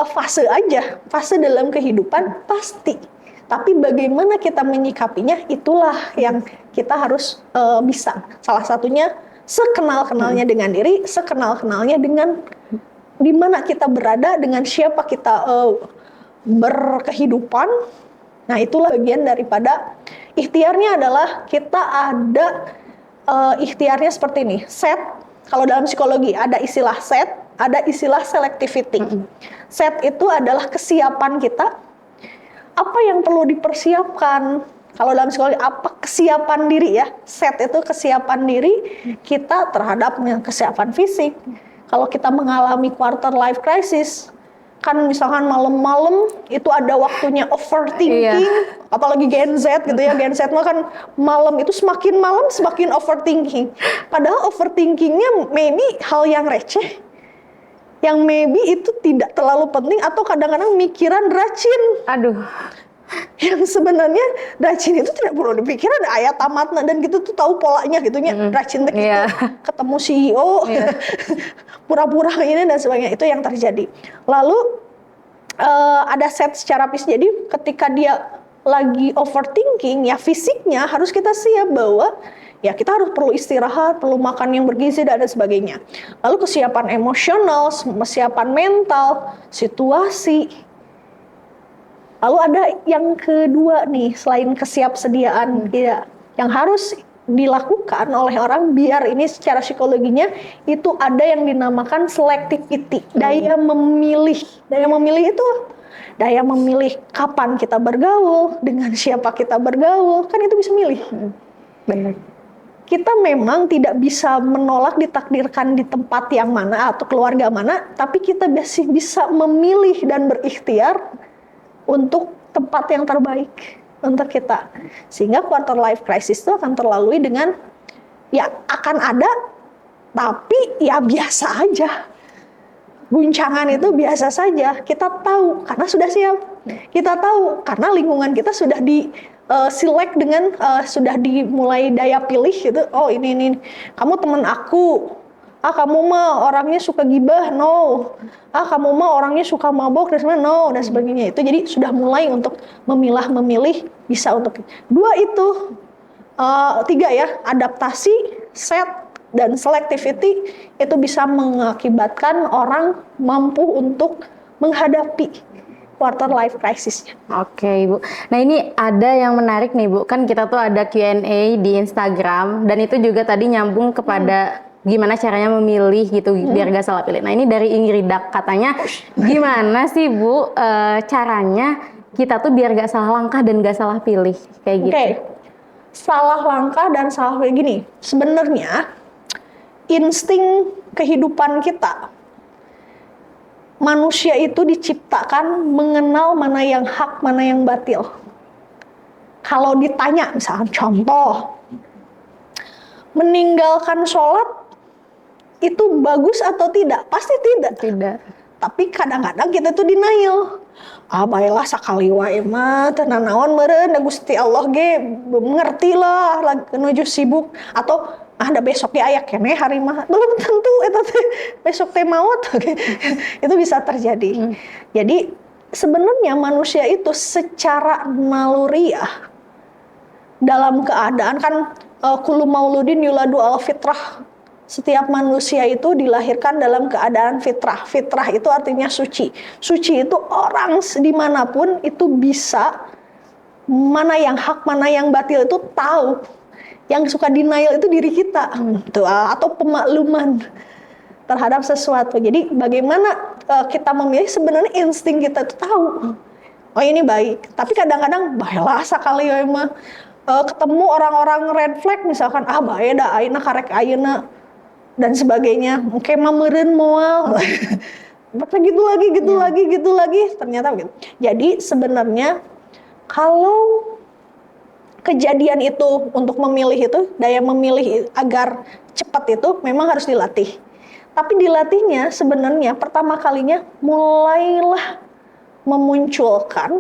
fase aja, fase dalam kehidupan pasti. Tapi bagaimana kita menyikapinya, itulah yang kita harus bisa. Salah satunya sekenal-kenalnya dengan diri, sekenal-kenalnya dengan di mana kita berada, dengan siapa kita berkehidupan. Nah, itulah bagian daripada ikhtiarnya adalah kita ada ikhtiarnya seperti ini. Set, kalau dalam psikologi ada istilah set, ada istilah selectivity. Set itu adalah kesiapan kita. Apa yang perlu dipersiapkan? Kalau dalam psikologi, apa kesiapan diri ya? Set itu kesiapan diri kita terhadap kesiapan fisik. Kalau kita mengalami quarter life crisis, kan misalkan malam-malam itu ada waktunya overthinking, apalagi Gen Z gitu ya. Gen Z mah kan malam itu semakin malam semakin overthinking. Padahal overthinkingnya maybe hal yang receh, yang maybe itu tidak terlalu penting, atau kadang-kadang mikiran racin. Aduh. Yang sebenarnya racin itu tidak perlu dipikiran, ayat tamatna dan gitu tuh tahu polanya gitunya. Racin tuh gitu, ketemu CEO, pura-pura ini dan sebagainya, itu yang terjadi. Lalu ada set secara fisik. Jadi ketika dia lagi overthinking, ya fisiknya harus kita siap bahwa ya kita harus perlu istirahat, perlu makan yang bergizi dan sebagainya. Lalu kesiapan emosional, kesiapan mental, situasi. Lalu ada yang kedua nih, selain kesiapsediaan ya, yang harus dilakukan oleh orang biar ini secara psikologinya itu ada yang dinamakan selectivity, daya memilih. Daya memilih itu daya memilih kapan kita bergaul, dengan siapa kita bergaul, kan itu bisa milih. Benar. Kita memang tidak bisa menolak ditakdirkan di tempat yang mana atau keluarga mana, tapi kita masih bisa memilih dan berikhtiar untuk tempat yang terbaik untuk kita. Sehingga quarter life crisis itu akan terlalui dengan, ya akan ada, tapi ya biasa aja. Guncangan itu biasa saja. Kita tahu karena sudah siap. Kita tahu karena lingkungan kita sudah di select dengan sudah dimulai daya pilih gitu. Oh ini kamu teman aku. Kamu mah orangnya suka gibah, no. Kamu mah orangnya suka mabok, dan sebagainya, no, dan sebagainya. Itu jadi sudah mulai untuk memilih bisa untuk 2 itu, 3 ya, adaptasi, set, dan selectivity itu bisa mengakibatkan orang mampu untuk menghadapi quarter life crisis. Oke, Ibu. Nah, ini ada yang menarik nih, Bu. Kan kita tuh ada Q&A di Instagram, dan itu juga tadi nyambung kepada gimana caranya memilih gitu biar gak salah pilih. Nah, ini dari Ingridak, katanya gimana sih Bu caranya kita tuh biar gak salah langkah dan gak salah pilih kayak gitu. Oke. Salah langkah dan salah pilih gini. Sebenarnya insting kehidupan kita, manusia itu diciptakan mengenal mana yang hak, mana yang batil. Kalau ditanya misalkan contoh, meninggalkan sholat itu bagus atau tidak? Pasti tidak. Tidak. Tapi kadang-kadang kita tuh denial. Baiklah sakali wae mah teu nanaon meureun da Gusti Allah ge mengerti lah lagi nuju sibuk atau ada besok ge aya keneh hari mah. Belum tentu eta teh besok teh maot. Itu bisa terjadi. Jadi sebenarnya manusia itu secara naluriah dalam keadaan kan kullu mauludin yuladu al fitrah. Setiap manusia itu dilahirkan dalam keadaan fitrah. Fitrah itu artinya suci. Suci itu orang dimanapun itu bisa mana yang hak, mana yang batil itu tahu. Yang suka denial itu diri kita, atau pemakluman terhadap sesuatu. Jadi bagaimana kita memilih, sebenarnya insting kita itu tahu. Oh ini baik. Tapi kadang-kadang baiklah sakali ya mah ketemu orang-orang red flag misalkan bae da ayeuna karek ayeuna dan sebagainya, mungkin meureun moal. gitu lagi, ternyata begitu. Jadi sebenarnya kalau kejadian itu untuk memilih itu, daya memilih agar cepat itu memang harus dilatih. Tapi dilatihnya sebenarnya pertama kalinya mulailah memunculkan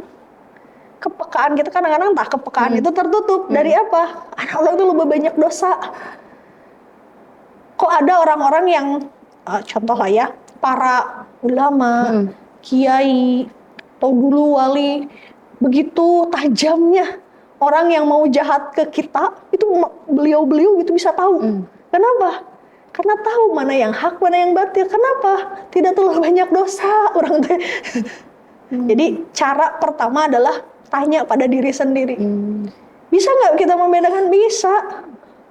kepekaan kita. Kadang-kadang kepekaan itu tertutup. Dari apa? Anak itu lebih banyak dosa. Kok ada orang-orang yang contoh lah ya, para ulama, kiai, atau dulu wali, begitu tajamnya orang yang mau jahat ke kita, itu beliau-beliau itu bisa tahu. Kenapa? Karena tahu mana yang hak, mana yang batil. Kenapa? Tidak terlalu banyak dosa orang teh. Jadi cara pertama adalah tanya pada diri sendiri. Bisa nggak kita membedakan? Bisa.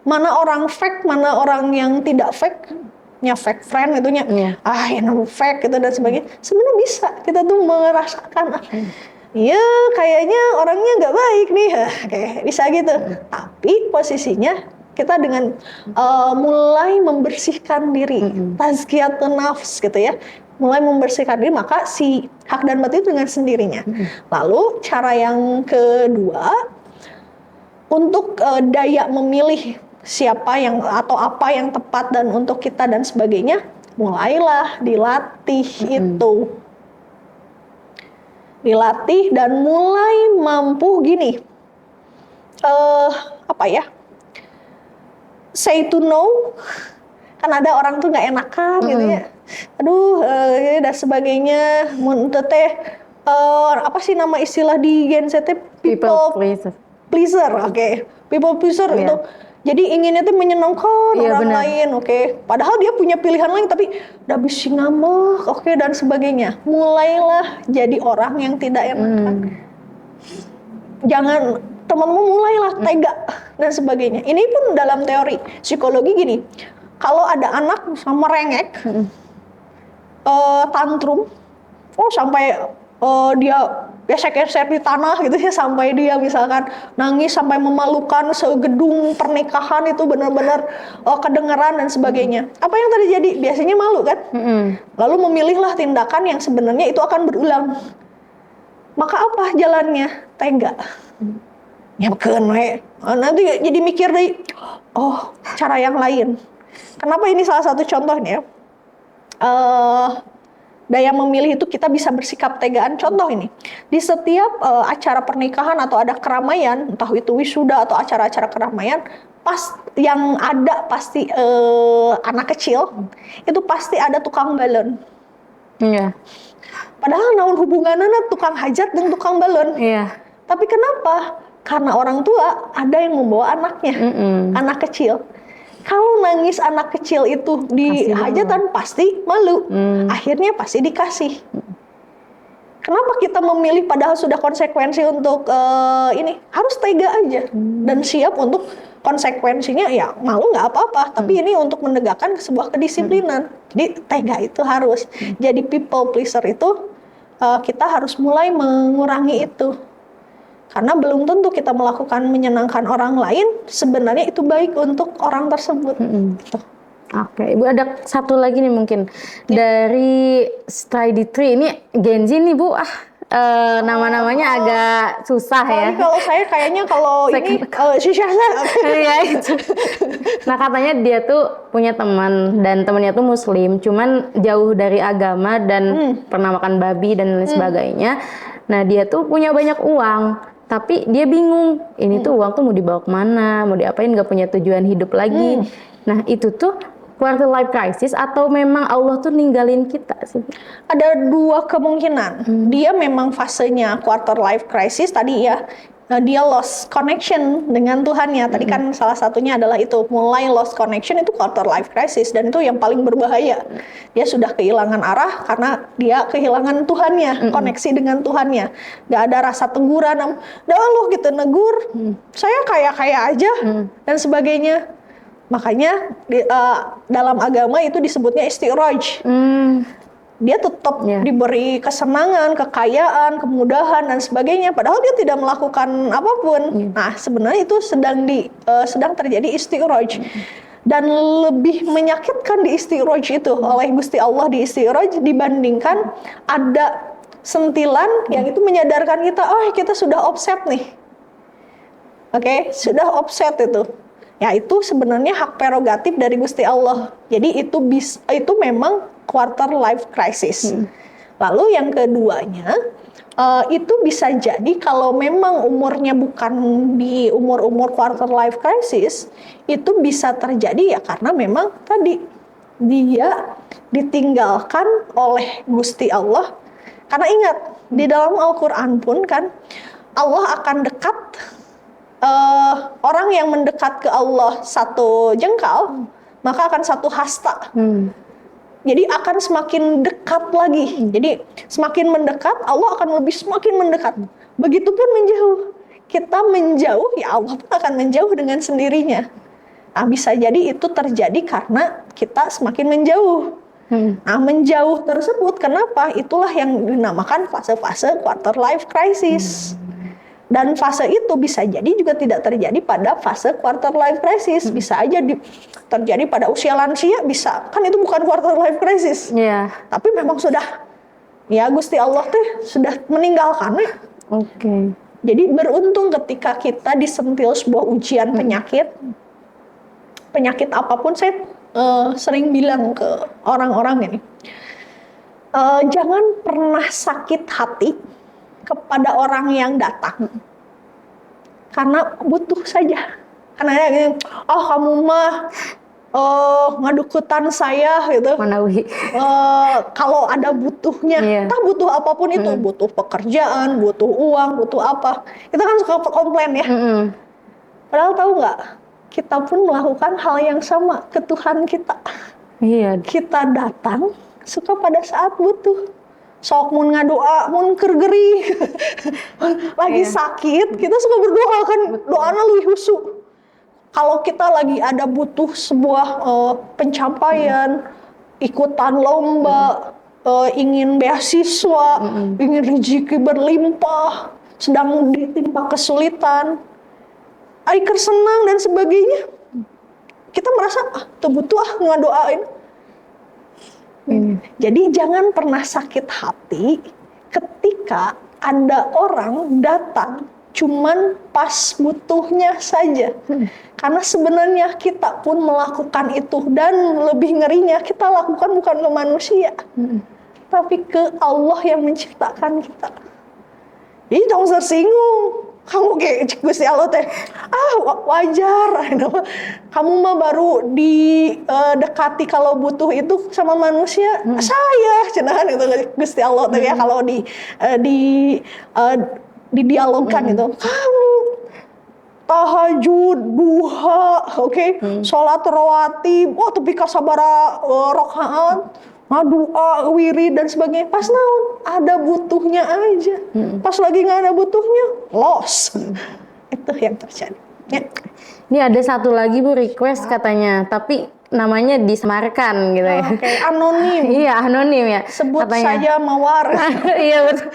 Mana orang fake, mana orang yang tidak fake. Ya fake friend itunya. Ini fake gitu dan sebagainya. Sebenarnya bisa. Kita tuh merasakan. Iya, kayaknya orangnya nggak baik nih. Kayak bisa gitu. Tapi posisinya kita dengan mulai membersihkan diri. Tazkiyatun nafs gitu ya. Mulai membersihkan diri, maka si hak dan batil dengan sendirinya. Lalu cara yang kedua, untuk daya memilih siapa yang atau apa yang tepat dan untuk kita dan sebagainya, mulailah dilatih itu. Dilatih dan mulai mampu gini, say to no. Kan ada orang tuh nggak enakan gitu ya. Aduh, dan sebagainya. Muntah teh, apa sih nama istilah di Gen Z? People pleaser. Oke. People pleaser itu. Jadi inginnya tuh menyenangkan orang lain, Padahal dia punya pilihan lain, tapi udah bisa ngambek, dan sebagainya. Mulailah jadi orang yang tidak enakan. Jangan, teman-teman mulailah tega dan sebagainya. Ini pun dalam teori psikologi gini, kalau ada anak sama merengek, tantrum, sampai dia gesek-gesek di tanah gitu ya, sampai dia misalkan nangis sampai memalukan segedung pernikahan itu benar-benar kedengeran dan sebagainya. Apa yang terjadi? Biasanya malu kan? Lalu memilihlah tindakan yang sebenarnya itu akan berulang. Maka apa jalannya? Tega. Nyamkeun we. Nanti jadi mikir deh, cara yang lain. Kenapa ini salah satu contohnya? Daya memilih itu kita bisa bersikap tegaan. Contoh ini, di setiap acara pernikahan atau ada keramaian, entah itu wisuda atau acara-acara keramaian, yang ada pasti anak kecil, itu pasti ada tukang balon. Padahal naon hubungannya tukang hajat dan tukang balon. Tapi kenapa? Karena orang tua ada yang membawa anaknya, anak kecil. Kalau nangis anak kecil itu di hajatan pasti malu, akhirnya pasti dikasih. Kenapa kita memilih padahal sudah konsekuensi untuk ini? Harus tega aja dan siap untuk konsekuensinya. Ya malu nggak apa-apa, tapi ini untuk menegakkan sebuah kedisiplinan. Jadi tega itu harus. Jadi people pleaser itu kita harus mulai mengurangi itu. Karena belum tentu kita melakukan menyenangkan orang lain, sebenarnya itu baik untuk orang tersebut. Gitu. Oke, Ibu ada satu lagi nih mungkin. Dari Study Tree, ini Gen Z nih Bu, nama-namanya agak susah ya. Tapi kalau saya kayaknya kalau ini Syahsa. Iya itu. Nah katanya dia tuh punya teman dan temannya tuh muslim, cuman jauh dari agama dan pernah makan babi dan lain sebagainya. Nah dia tuh punya banyak uang, tapi dia bingung ini tuh uang tuh mau dibawa kemana, mau diapain, nggak punya tujuan hidup lagi. Nah itu tuh quarter life crisis atau memang Allah tuh ninggalin kita sih? Ada dua kemungkinan. Dia memang fasenya quarter life crisis tadi ya. Dia lost connection dengan Tuhannya. Tadi kan salah satunya adalah itu. Mulai lost connection itu quarter life crisis. Dan itu yang paling berbahaya. Dia sudah kehilangan arah karena dia kehilangan Tuhannya. Koneksi dengan Tuhannya. Gak ada rasa teguran. Dah lo gitu negur. Saya kaya-kaya aja. Dan sebagainya. Makanya dalam agama itu disebutnya istiraj. Dia tetap diberi kesenangan, kekayaan, kemudahan dan sebagainya. Padahal dia tidak melakukan apapun. Nah sebenarnya itu sedang terjadi istiraj. Dan lebih menyakitkan di istiraj itu oleh Gusti Allah di istiraj dibandingkan ada sentilan yang itu menyadarkan kita, oh kita sudah offset nih. Oke, sudah offset itu. Ya itu sebenarnya hak prerogatif dari Gusti Allah. Jadi itu memang quarter life crisis. Lalu yang keduanya itu bisa jadi kalau memang umurnya bukan di umur-umur quarter life crisis, itu bisa terjadi ya karena memang tadi dia ditinggalkan oleh Gusti Allah. Karena ingat di dalam Al-Qur'an pun kan Allah akan dekat. Orang yang mendekat ke Allah satu jengkal, maka akan satu hasta. Jadi akan semakin dekat lagi. Jadi semakin mendekat, Allah akan lebih semakin mendekat. Begitupun menjauh. Kita menjauh, ya Allah pun akan menjauh dengan sendirinya. Nah, bisa jadi itu terjadi karena kita semakin menjauh. Nah, menjauh tersebut, kenapa? Itulah yang dinamakan fase-fase quarter life crisis. Dan fase itu bisa jadi juga tidak terjadi pada fase quarter life crisis. Bisa aja terjadi pada usia lansia, bisa. Kan itu bukan quarter life crisis. Tapi memang sudah, ya Gusti Allah tuh sudah meninggalkannya. Jadi beruntung ketika kita disentil sebuah ujian penyakit. Penyakit apapun, saya sering bilang ke orang-orang ini. Jangan pernah sakit hati kepada orang yang datang, karena butuh saja. Karena gini, oh kamu mah ngadukutan saya gitu. Kalau ada butuhnya, entah butuh apapun itu, butuh pekerjaan, butuh uang, butuh apa, kita kan suka komplain ya. Padahal tahu nggak, kita pun melakukan hal yang sama ke Tuhan kita. Kita datang suka pada saat butuh. Sok mun ngadoa, mun kergeri, lagi sakit, kita suka berdoa kan, doanya lebih khusyuk. Kalau kita lagi ada butuh sebuah pencapaian, ikutan lomba, ingin beasiswa, ingin rezeki berlimpah, sedang ditimpa kesulitan, aiker senang dan sebagainya, kita merasa butuh ngadoain. Jadi jangan pernah sakit hati ketika ada orang datang cuman pas butuhnya saja. Karena sebenarnya kita pun melakukan itu, dan lebih ngerinya kita lakukan bukan ke manusia, tapi ke Allah yang menciptakan kita. Jadi jangan tersinggung. Kamu kayak Gusti Allah teh, wajar. Kamu mah baru didekati kalau butuh itu sama manusia. Saya cenahan itu Gusti Allah teh ya, kalau didialogkan itu. Kamu tahajud, duha, sholat rawatib, tapi kasabara rokaat, ngadua, wirid dan sebagainya. Pas naon, ada butuhnya aja. Pas lagi nggak ada butuhnya, loss. Itu yang terjadi. Ya. Ini ada satu lagi Bu request katanya, tapi namanya disamarkan gitu ya. Anonim. Iya anonim ya. Sebut katanya. saja Mawar. Iya betul.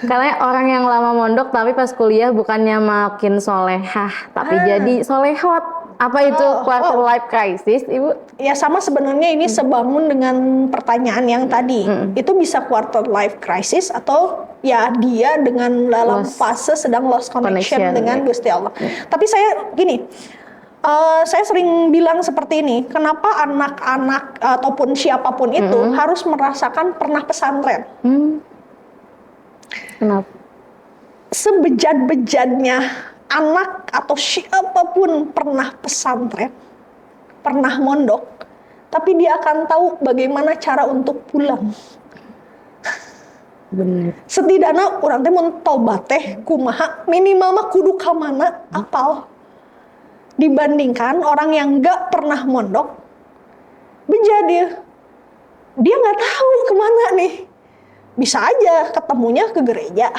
Katanya orang yang lama mondok tapi pas kuliah bukannya makin solehah, tapi jadi solehot. Apa itu quarter life crisis, Ibu? Ya sama sebenarnya ini sebangun dengan pertanyaan yang tadi. Itu bisa quarter life crisis atau ya dia dengan dalam fase sedang lost connection dengan Gusti Allah. Tapi saya gini, saya sering bilang seperti ini, kenapa anak-anak ataupun siapapun itu harus merasakan pernah pesantren? Kenapa? Sebejat-bejatnya anak atau siapapun pernah pesantren, pernah mondok, tapi dia akan tahu bagaimana cara untuk pulang. Benar. Setidaknya orang teh mun tobat teh kumaha minimal mah kudu ka mana apal. Dibandingkan orang yang nggak pernah mondok, bejat dia nggak tahu kemana nih. Bisa aja ketemunya ke gereja.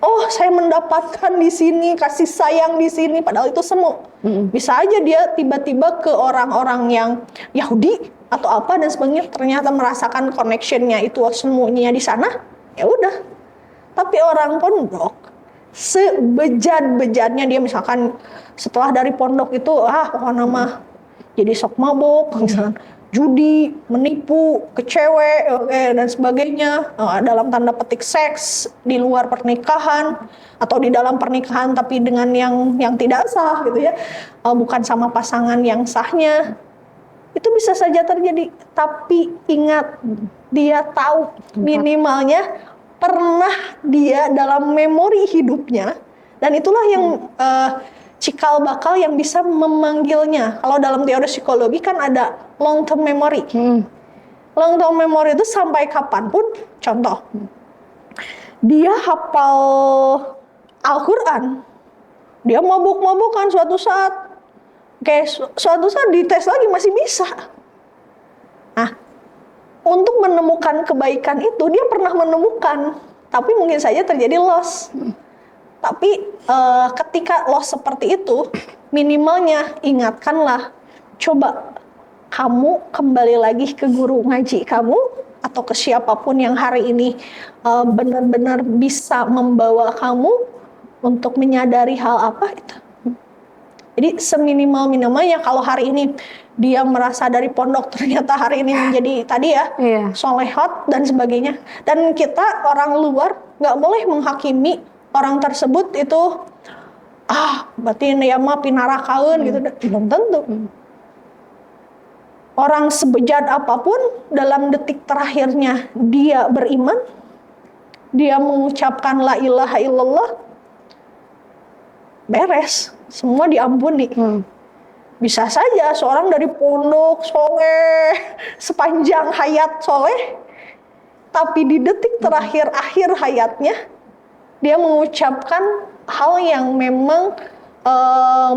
Oh, saya mendapatkan di sini kasih sayang di sini, padahal itu semu. Bisa aja dia tiba-tiba ke orang-orang yang Yahudi atau apa dan sebagainya, ternyata merasakan connectionnya itu semuanya di sana. Ya udah. Tapi orang pondok sebejat-bejatnya dia misalkan setelah dari pondok itu pokoknya mah jadi sok mabok, misalkan judi, menipu, ke cewek, dan sebagainya, dalam tanda petik seks di luar pernikahan atau di dalam pernikahan tapi dengan yang tidak sah gitu ya, bukan sama pasangan yang sahnya, itu bisa saja terjadi. Tapi ingat, dia tahu minimalnya pernah dia dalam memori hidupnya, dan itulah yang cikal bakal yang bisa memanggilnya. Kalau dalam teori psikologi kan ada long term memory. Long term memory itu sampai kapanpun. Contoh, dia hafal Al-Quran, dia mabuk-mabukan suatu saat, suatu saat dites lagi masih bisa. Nah, untuk menemukan kebaikan itu dia pernah menemukan, tapi mungkin saja terjadi loss. Tapi ketika loss seperti itu, minimalnya ingatkanlah, coba kamu kembali lagi ke guru ngaji kamu atau ke siapapun yang hari ini benar-benar bisa membawa kamu untuk menyadari hal apa itu. Jadi seminimal-minimalnya kalau hari ini dia merasa dari pondok ternyata hari ini menjadi tadi ya solehot dan sebagainya. Dan kita orang luar nggak boleh menghakimi orang tersebut itu berarti ya mah pinarakaun gitu, belum tentu. Orang sebejat apapun dalam detik terakhirnya dia beriman, dia mengucapkan la ilaha illallah, beres, semua diampuni. Bisa saja seorang dari pondok soleh sepanjang hayat soleh, tapi di detik terakhir akhir hayatnya dia mengucapkan hal yang memang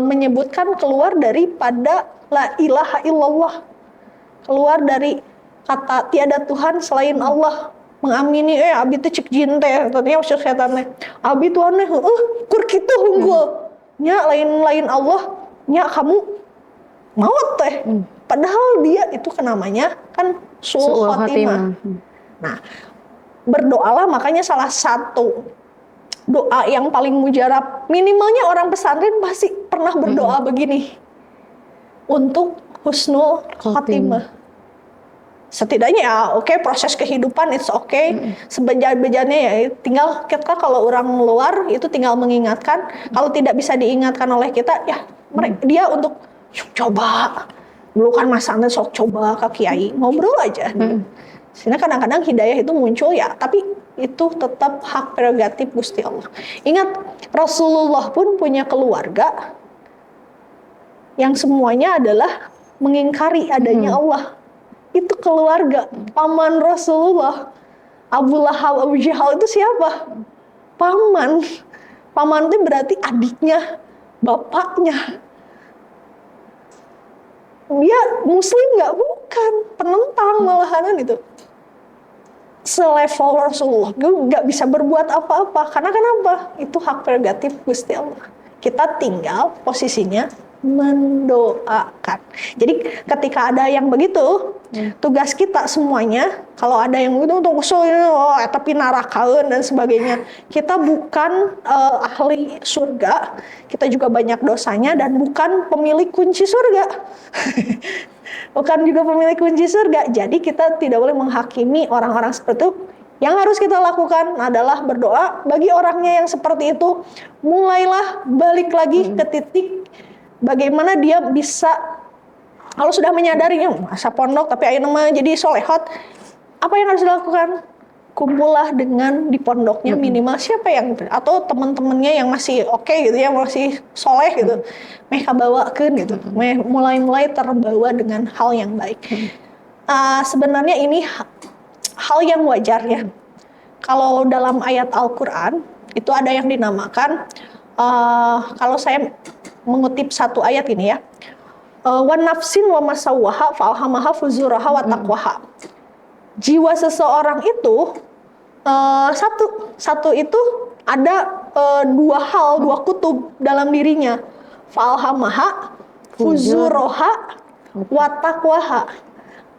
menyebutkan keluar daripada la ilaha illallah, keluar dari kata tiada Tuhan selain Allah, mengamini abi teh cek jin teh katanya usil setan teh abi Tuhan teh kur kitu hunggul nya lain Allah nya kamu maut teh, padahal dia itu namanya kan suul khotimah. Nah, berdoalah, makanya salah satu doa yang paling mujarab, minimalnya orang pesantren pasti pernah berdoa begini untuk husnul khotimah. Setidaknya ya proses kehidupan it's sebejat-bejatnya ya tinggal kita kalau orang luar itu tinggal mengingatkan, kalau tidak bisa diingatkan oleh kita ya dia untuk coba dulu kan Mas Anda sok coba ke kiai ngobrol aja. Sehingga kadang-kadang hidayah itu muncul ya, tapi itu tetap hak prerogatif Gusti Allah. Ingat, Rasulullah pun punya keluarga yang semuanya adalah mengingkari adanya Allah. Itu keluarga, paman Rasulullah. Abu Lahab, Abu Jahal itu siapa? Paman. Paman itu berarti adiknya, bapaknya. Dia muslim nggak? Bukan, penentang malahan itu. Selevel Rasulullah, nggak bisa berbuat apa-apa. Karena kenapa? Itu hak prerogatif Gusti Allah. Kita tinggal posisinya mendoakan. Jadi ketika ada yang begitu, tugas kita semuanya, kalau ada yang begitu untuk usul ini, tapi narakaun dan sebagainya, kita bukan ahli surga, kita juga banyak dosanya dan bukan pemilik kunci surga. Bukan juga pemilik kunci surga. Jadi kita tidak boleh menghakimi orang-orang seperti itu. Yang harus kita lakukan adalah berdoa bagi orangnya yang seperti itu. Mulailah balik lagi ke titik bagaimana dia bisa, kalau sudah menyadari masa pondok tapi akhirnya mah jadi solehot, apa yang harus dilakukan? Kumpullah dengan di pondoknya minimal siapa yang, atau teman-temannya yang masih oke gitu ya, masih soleh gitu, mereka bawakan gitu, mulai terbawa dengan hal yang baik. Sebenarnya ini hal yang wajar ya. Kalau dalam ayat Al-Quran itu ada yang dinamakan, kalau saya mengutip satu ayat ini ya, wa nafsin wa masawwaha fa'alhamaha fujuraha wa taqwaha. Jiwa seseorang itu satu itu ada dua kutub dalam dirinya, fa'alhamaha fujuraha wa taqwaha.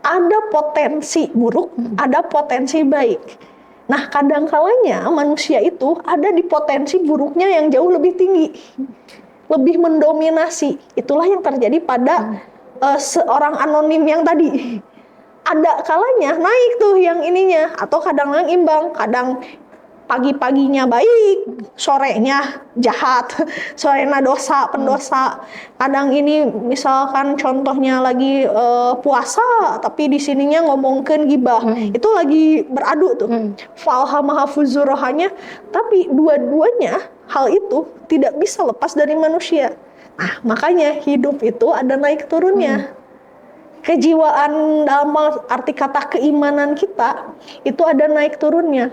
Ada potensi buruk, ada potensi baik. Nah, kadang kalanya manusia itu ada di potensi buruknya yang jauh lebih tinggi, lebih mendominasi. Itulah yang terjadi pada seorang anonim yang tadi. Ada kalanya naik tuh yang ininya, atau kadang-kadang imbang, kadang pagi-paginya baik, sorenya jahat, sorenya pendosa. Kadang ini misalkan contohnya lagi puasa, tapi di sininya ngomongkeun gibah. Itu lagi beradu tuh. Falhamaha fujurahanya, tapi dua-duanya hal itu tidak bisa lepas dari manusia. Nah, makanya hidup itu ada naik turunnya. Kejiwaan dalam arti kata keimanan kita itu ada naik turunnya.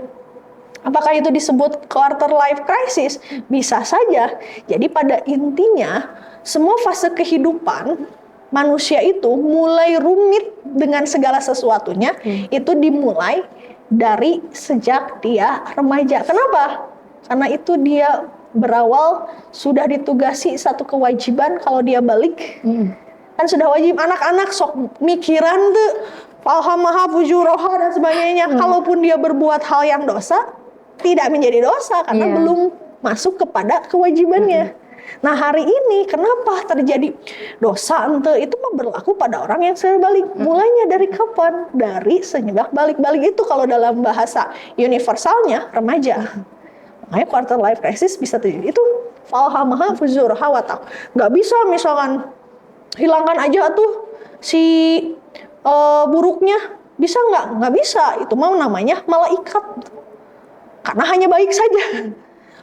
Apakah itu disebut quarter life crisis? Bisa saja. Jadi pada intinya, semua fase kehidupan manusia itu mulai rumit dengan segala sesuatunya, itu dimulai dari sejak dia remaja. Kenapa? Karena itu dia berawal sudah ditugasi satu kewajiban kalau dia balik. Kan sudah wajib, anak-anak sok mikiran tuh, falhamaha fujuraha dan sebagainya. Kalaupun dia berbuat hal yang dosa, tidak menjadi dosa karena belum masuk kepada kewajibannya. Nah, hari ini kenapa terjadi dosa itu berlaku pada orang yang sudah balik. Mulainya dari kapan? Dari senyebak balik-balik itu kalau dalam bahasa universalnya remaja. Makanya quarter life crisis bisa terjadi. Itu falhamaha fujuraha wa taqwa. Nggak bisa misalkan hilangkan aja tuh si buruknya. Bisa nggak? Nggak bisa. Itu mau namanya malaikat. Karena hanya baik saja.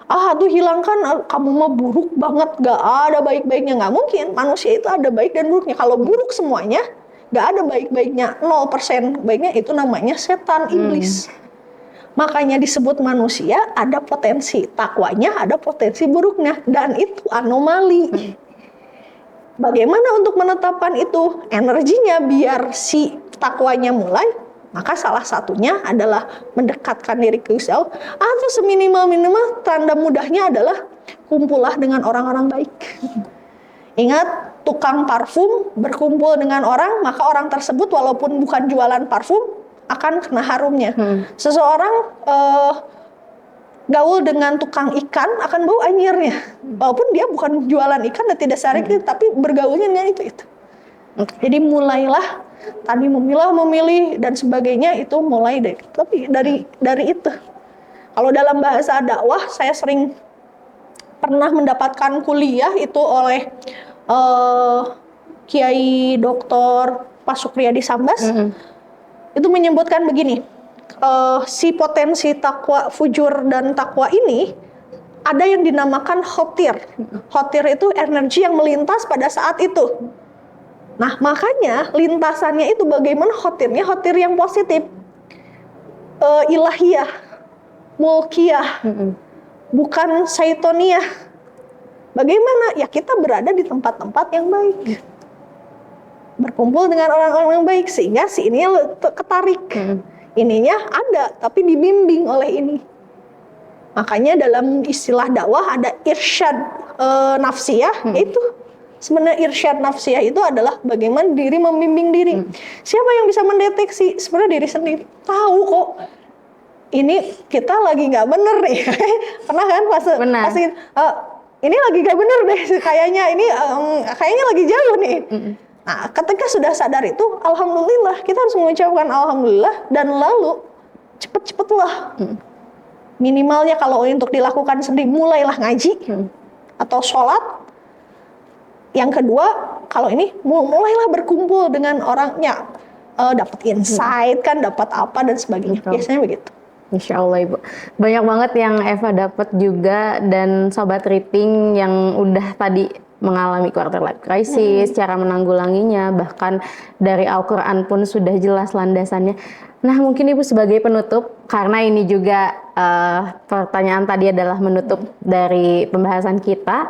Tuh hilangkan, kamu mah buruk banget, gak ada baik-baiknya. Gak mungkin, manusia itu ada baik dan buruknya. Kalau buruk semuanya, gak ada baik-baiknya, 0% baiknya, itu namanya setan, iblis. Makanya disebut manusia ada potensi takwanya, ada potensi buruknya. Dan itu anomali. Bagaimana untuk menetapkan itu? Energinya biar si takwanya mulai, maka salah satunya adalah mendekatkan diri ke Gusti Allah, atau seminimal-minimal tanda mudahnya adalah kumpullah dengan orang-orang baik. Ingat, tukang parfum berkumpul dengan orang, maka orang tersebut walaupun bukan jualan parfum akan kena harumnya. Seseorang gaul dengan tukang ikan akan bau anyirnya, walaupun dia bukan jualan ikan dan tidak syariat, tapi bergaulnya dengan itu. Jadi mulailah tadi memilih dan sebagainya, itu mulai dari itu. Kalau dalam bahasa dakwah, saya sering pernah mendapatkan kuliah itu oleh Kiai Dr. Pak Sukriyadi Sambas. Itu menyebutkan begini, si potensi takwa fujur dan takwa ini ada yang dinamakan khotir. Khotir itu energi yang melintas pada saat itu. Nah, makanya lintasannya itu bagaimana khotirnya, khotir yang positif. Ilahiyah, mulkiyah, bukan syaitoniyah. Bagaimana? Ya kita berada di tempat-tempat yang baik. Berkumpul dengan orang-orang yang baik, sehingga si ini ketarik. Ininya ada, tapi dibimbing oleh ini. Makanya dalam istilah dakwah ada irsyad nafsiyah, itu Sebenarnya irsyad nafsiyah itu adalah bagaimana diri membimbing diri. Siapa yang bisa mendeteksi? Sebenarnya diri sendiri. Tahu kok, ini kita lagi nggak bener nih. Pernah kan Benar. ini lagi nggak bener deh, kayaknya ini kayaknya lagi jauh nih. Nah, ketika sudah sadar itu, alhamdulillah, kita harus mengucapkan alhamdulillah, dan lalu cepet-cepetlah. Minimalnya kalau untuk dilakukan sendiri, mulailah ngaji atau sholat. Yang kedua, kalau ini mulailah berkumpul dengan orangnya, dapat insight kan, dapat apa dan sebagainya. Betul. Biasanya begitu. Insya Allah Ibu. Banyak banget yang Eva dapat juga, dan Sobat Riting yang udah tadi mengalami quarter life crisis, cara menanggulanginya, bahkan dari Al-Quran pun sudah jelas landasannya. Nah, mungkin Ibu sebagai penutup, karena ini juga pertanyaan tadi adalah menutup dari pembahasan kita,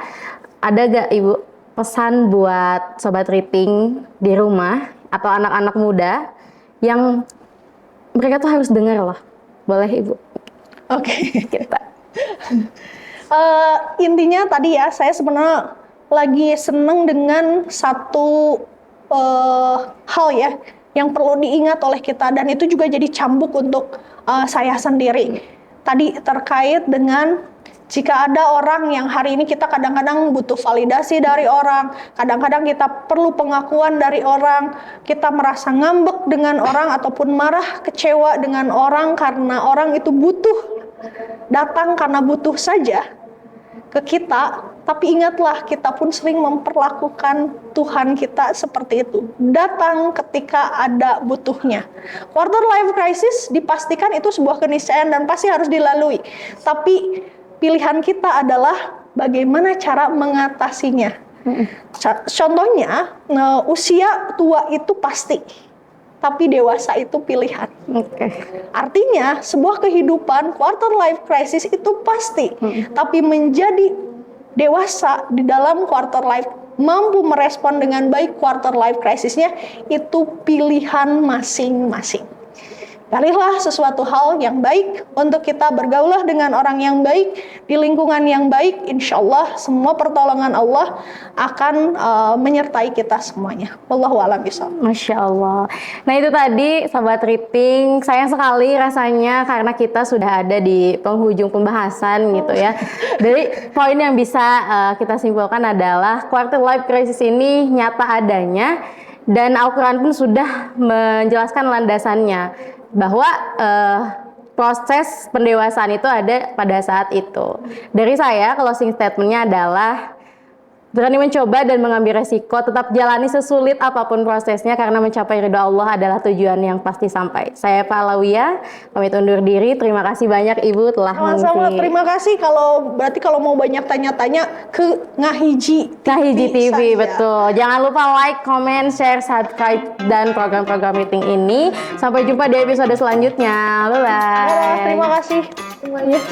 ada gak Ibu pesan buat Sobat Riting di rumah atau anak-anak muda yang mereka tuh harus dengar loh? Boleh Ibu? Oke. Kita. Intinya tadi ya, saya sebenarnya lagi seneng dengan satu hal ya yang perlu diingat oleh kita, dan itu juga jadi cambuk untuk saya sendiri. Tadi terkait dengan jika ada orang yang hari ini kita kadang-kadang butuh validasi dari orang, kadang-kadang kita perlu pengakuan dari orang, kita merasa ngambek dengan orang ataupun marah, kecewa dengan orang karena orang itu butuh, datang karena butuh saja ke kita. Tapi ingatlah, kita pun sering memperlakukan Tuhan kita seperti itu, datang ketika ada butuhnya. Quarter life crisis dipastikan itu sebuah keniscayaan dan pasti harus dilalui, tapi pilihan kita adalah bagaimana cara mengatasinya. Contohnya, usia tua itu pasti, tapi dewasa itu pilihan. Artinya, sebuah kehidupan quarter life crisis itu pasti, tapi menjadi dewasa di dalam quarter life, mampu merespon dengan baik quarter life crisisnya, itu pilihan masing-masing. Carilah sesuatu hal yang baik untuk kita, bergaulah dengan orang yang baik, di lingkungan yang baik, insya Allah semua pertolongan Allah akan menyertai kita semuanya. Wallahu a'lam bishawab. Masya Allah. Nah itu tadi Sobat Riting, sayang sekali rasanya karena kita sudah ada di penghujung pembahasan gitu ya. Jadi poin yang bisa kita simpulkan adalah quarter life crisis ini nyata adanya, dan Al-Quran pun sudah menjelaskan landasannya, bahwa proses pendewasaan itu ada pada saat itu. Dari saya, closing statementnya adalah berani mencoba dan mengambil resiko, tetap jalani sesulit apapun prosesnya, karena mencapai ridha Allah adalah tujuan yang pasti sampai. Saya Eva Alawiyah, pamit undur diri. Terima kasih banyak Ibu telah mengisi. Sama-sama, terima kasih. Berarti kalau mau banyak tanya-tanya ke Ngahiji TV, saja. betul. Jangan lupa like, comment, share, subscribe, dan program-program meeting ini. Sampai jumpa di episode selanjutnya. Bye-bye. Terima kasih semuanya.